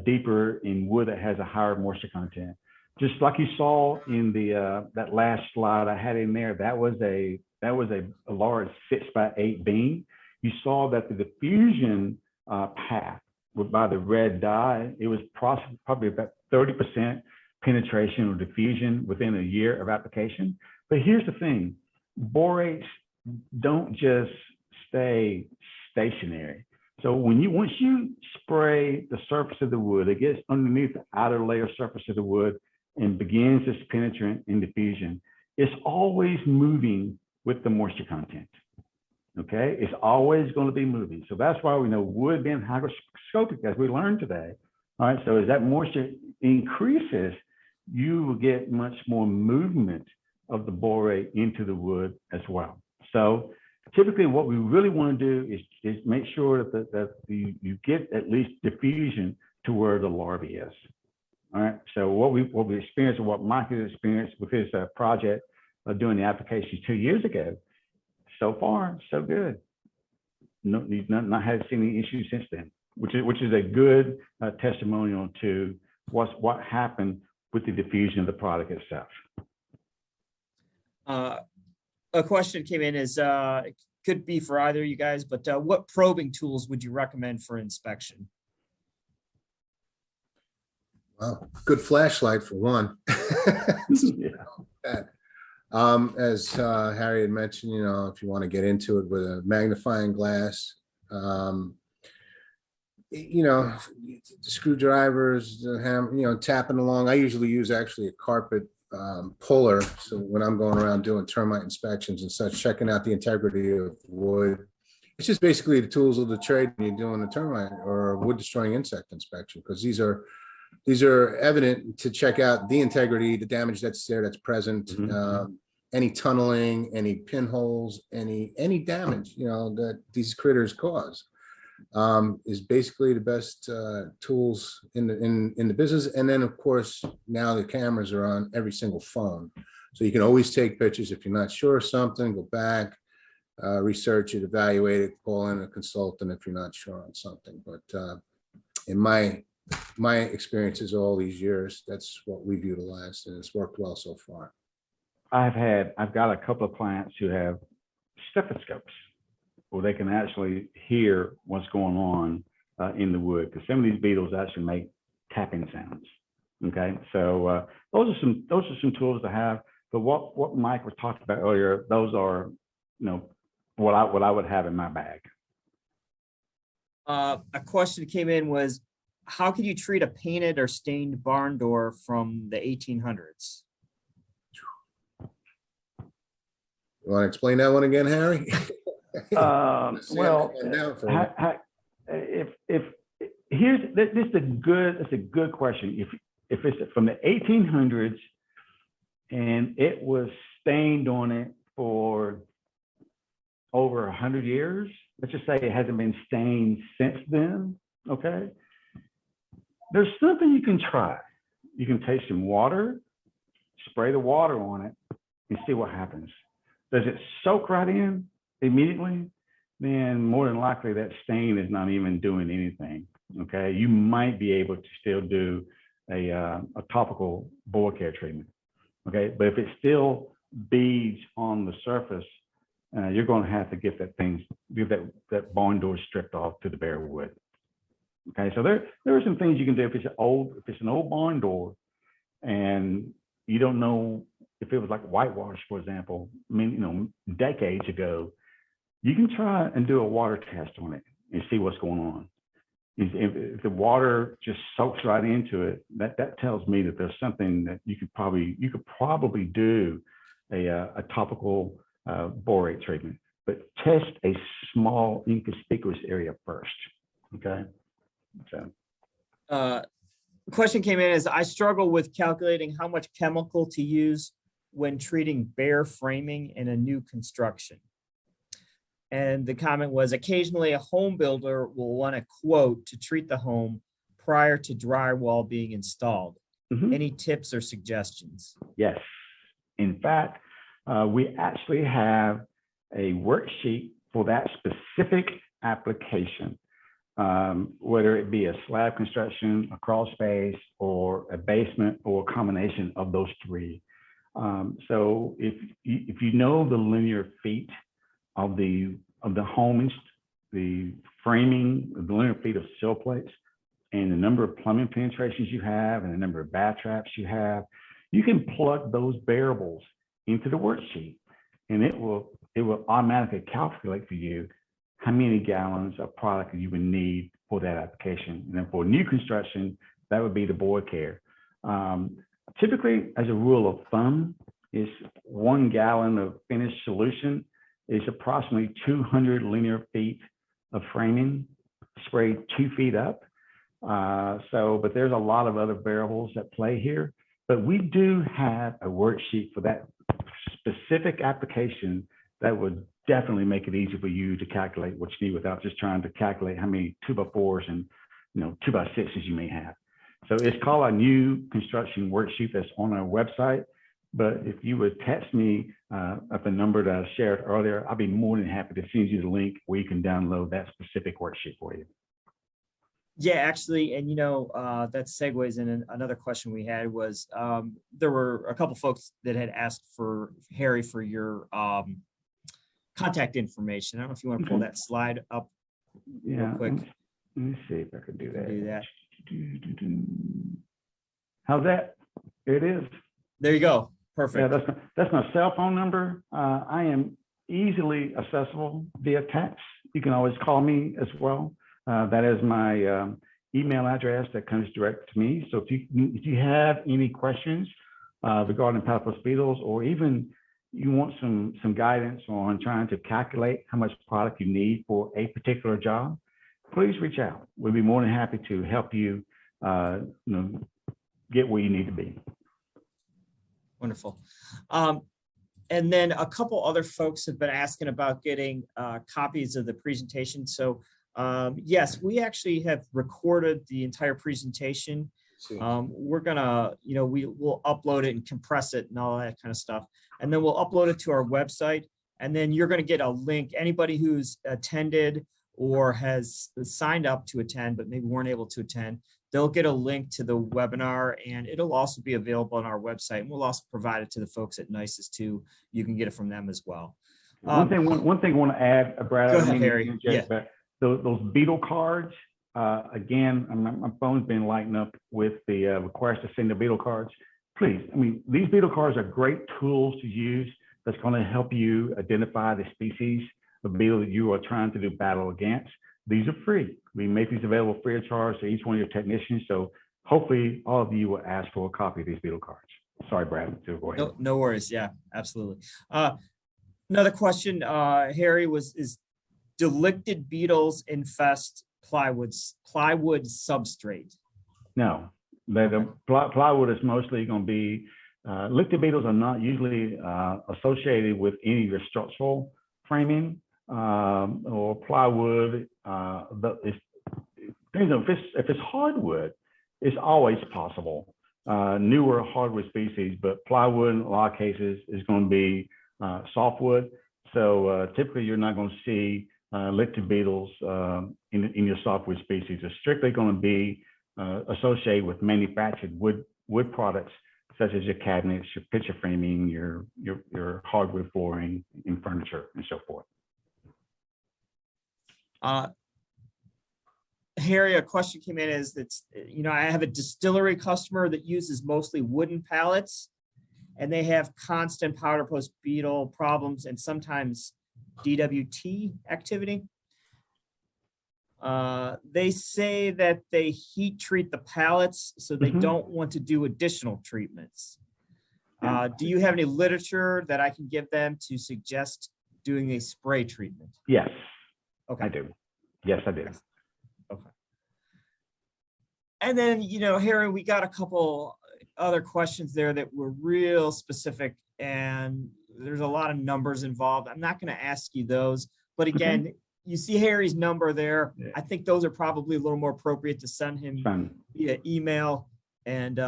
deeper in wood that has a higher moisture content. Just like you saw in the that last slide I had in there, that was a large 6x8 beam. You saw that the diffusion path by the red dye, it was probably about 30% penetration or diffusion within a year of application. But here's the thing, borates don't just stay stationary. So once you spray the surface of the wood, it gets underneath the outer layer surface of the wood and begins this penetrant and diffusion. It's always moving with the moisture content. Okay, it's always going to be moving. So that's why we know wood being hygroscopic, as we learned today. All right, so as that moisture increases, you will get much more movement of the borate into the wood as well. So typically what we really want to do is make sure that you get at least diffusion to where the larvae is. All right, so what we experienced and what Mike has experienced with his project of doing the applications 2 years ago, so far, so good. No, he's not had any issues since then, which is a good testimonial to what happened with the diffusion of the product itself. A question came in is, could be for either of you guys, but what probing tools would you recommend for inspection? Well, good flashlight for one. Yeah. As Harry had mentioned, if you want to get into it with a magnifying glass, the screwdrivers, the hammer, tapping along. I usually use actually a carpet puller. So when I'm going around doing termite inspections and such, checking out the integrity of wood, it's just basically the tools of the trade when you're doing a termite or wood destroying insect inspection, because these are evident to check out the integrity, the damage that's there, that's present, any tunneling, any pinholes, any damage, that these critters cause, is basically the best tools in the business. And then of course, now the cameras are on every single phone. So you can always take pictures. If you're not sure of something, go back, research it, evaluate it, call in a consultant if you're not sure on something. But in my experiences all these years, that's what we've utilized, and it's worked well so far. I've got a couple of clients who have stethoscopes where they can actually hear what's going on in the wood, because some of these beetles actually make tapping sounds. Okay, so those are some tools to have. But what Mike was talking about earlier, those are what I would have in my bag. A question that came in was, how can you treat a painted or stained barn door from the 1800s? You want to explain that one again, Harry? Well, if here's this is a good question. If it's from the 1800s and it was stained on it for over 100 years, let's just say it hasn't been stained since then. Okay, there's something you can try. You can take some water, spray the water on it, and see what happens. Does it soak right in immediately? Then more than likely that stain is not even doing anything. Okay, you might be able to still do a topical boa care treatment. Okay, but if it still beads on the surface, you're going to have to get that barn door stripped off to the bare wood. Okay, so there are some things you can do if it's an old barn door, and you don't know if it was like whitewash, for example. I mean, decades ago, you can try and do a water test on it and see what's going on. If the water just soaks right into it, that tells me that there's something that you could probably do a topical borate treatment, but test a small inconspicuous area first. Okay. So. The question came in is, I struggle with calculating how much chemical to use when treating bare framing in a new construction. And the comment was, occasionally a home builder will want a quote to treat the home prior to drywall being installed. Any tips or suggestions? Yes. In fact, we actually have a worksheet for that specific application, whether it be a slab construction, a crawl space, or a basement, or a combination of those three. So if you know the linear feet of the home, the framing, the linear feet of sill plates, and the number of plumbing penetrations you have and the number of bath traps you have, you can plug those variables into the worksheet, and it will automatically calculate for you how many gallons of product you would need for that application. And then for new construction, that would be the void care. Typically, as a rule of thumb, is 1 gallon of finished solution is approximately 200 linear feet of framing sprayed 2 feet up. But there's a lot of other variables at play here. But we do have a worksheet for that specific application that would definitely make it easy for you to calculate what you need without just trying to calculate how many 2x4s and 2x6s you may have. So it's called a new construction worksheet that's on our website. But if you would text me at the number that I shared earlier, I'll be more than happy to send you the link where you can download that specific worksheet for you. Yeah, actually, and that segues in another question we had was there were a couple folks that had asked for Harry for your contact information. I don't know if you want to pull that slide up real quick. Let me see if I can do that. Do that. How's that? It is. There you go. Perfect. Yeah, that's my cell phone number. I am easily accessible via text. You can always call me as well. That is my email address that comes direct to me. So if you have any questions regarding Powderpost Beetles, or even you want some guidance on trying to calculate how much product you need for a particular job, please reach out. We'll be more than happy to help you, get where you need to be. Wonderful. And then a couple other folks have been asking about getting copies of the presentation. So yes, we actually have recorded the entire presentation. We're gonna, we'll upload it and compress it and all that kind of stuff. And then we'll upload it to our website. And then you're gonna get a link. Anybody who's attended or has signed up to attend, but maybe weren't able to attend, they'll get a link to the webinar, and it'll also be available on our website. And we'll also provide it to the folks at Nisus too. You can get it from them as well. One thing I want to add, Brad. Go ahead, Harry. But those beetle cards, again, my phone's been lighting up with the request to send the beetle cards. Please, these beetle cards are great tools to use that's going to help you identify the species of beetle that you are trying to do battle against. These are free. We make these available free of charge to each one of your technicians. So hopefully all of you will ask for a copy of these beetle cards. Sorry, Brad. Go ahead. No worries. Yeah, absolutely. Another question, Harry, is delicted beetles infest plywood substrate? No. The plywood is mostly going to be, licted beetles are not usually associated with any of your structural framing or plywood. If it's hardwood, it's always possible. Newer hardwood species, but plywood in a lot of cases is going to be softwood. So typically you're not going to see licted beetles in your softwood species. It's strictly going to be associated with manufactured wood products, such as your cabinets, your picture framing, your hardwood flooring and furniture and so forth. Harry, a question came in is that, I have a distillery customer that uses mostly wooden pallets, and they have constant powderpost beetle problems and sometimes DWT activity. They say that they heat treat the pallets, so they don't want to do additional treatments. Do you have any literature that I can give them to suggest doing a spray treatment? Yes. Okay. I do. Yes, I do. Okay. And then, Harry, we got a couple other questions there that were real specific, and there's a lot of numbers involved. I'm not going to ask you those, but again, you see Harry's number there. Yeah. I think those are probably a little more appropriate to send him via email, and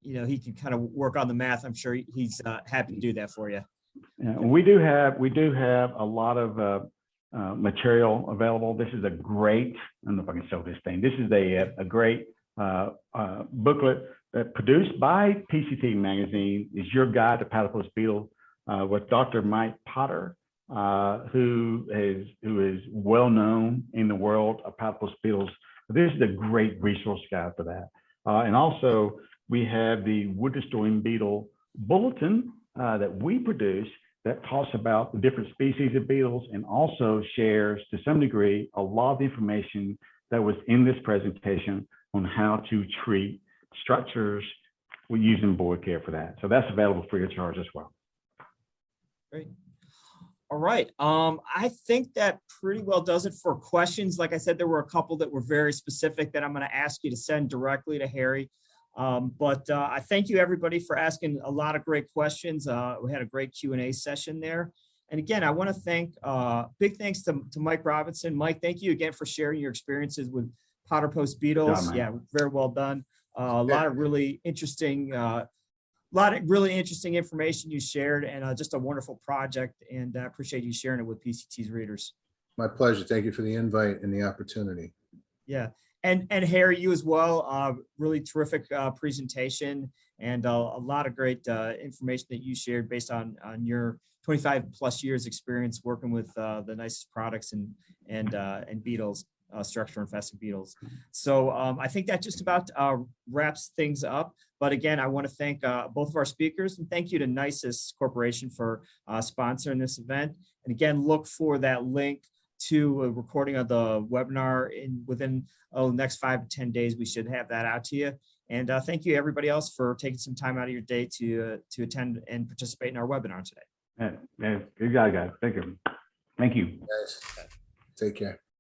he can kind of work on the math. I'm sure he's happy to do that for you. Yeah, we do have a lot of material available. This is a great, I don't know if I can show this thing. This is a great booklet produced by PCT magazine. Is your guide to Powderpost Beetle with Dr. Mike Potter, who is well known in the world of Powderpost Beetles This is a great resource guide for that. And also, we have the wood destroying beetle bulletin that we produce that talks about the different species of beetles and also shares, to some degree, a lot of the information that was in this presentation on how to treat structures using board care for that. So that's available free of charge as well. Great. All right. I think that pretty well does it for questions. Like I said, there were a couple that were very specific that I'm going to ask you to send directly to Harry. But I thank you, everybody, for asking a lot of great questions. We had a great Q&A session there. And again, I want to thank, big thanks to Mike Robinson. Mike, thank you again for sharing your experiences with Powderpost Beetles. Yeah, very well done. A lot of really interesting information you shared, and just a wonderful project. And I appreciate you sharing it with PCT's readers. My pleasure. Thank you for the invite and the opportunity. Yeah. And Harry, you as well, really terrific presentation, and a lot of great information that you shared based on your 25 plus years experience working with the Nisus products and beetles, structure infested beetles. So I think that just about wraps things up. But again, I want to thank both of our speakers, and thank you to Nisus Corporation for sponsoring this event. And again, look for that link to a recording of the webinar within the next 5 to 10 days. We should have that out to you. And thank you, everybody else, for taking some time out of your day to attend and participate in our webinar today. Yeah, you got it, guys. Thank you. Thank you. Guys, take care.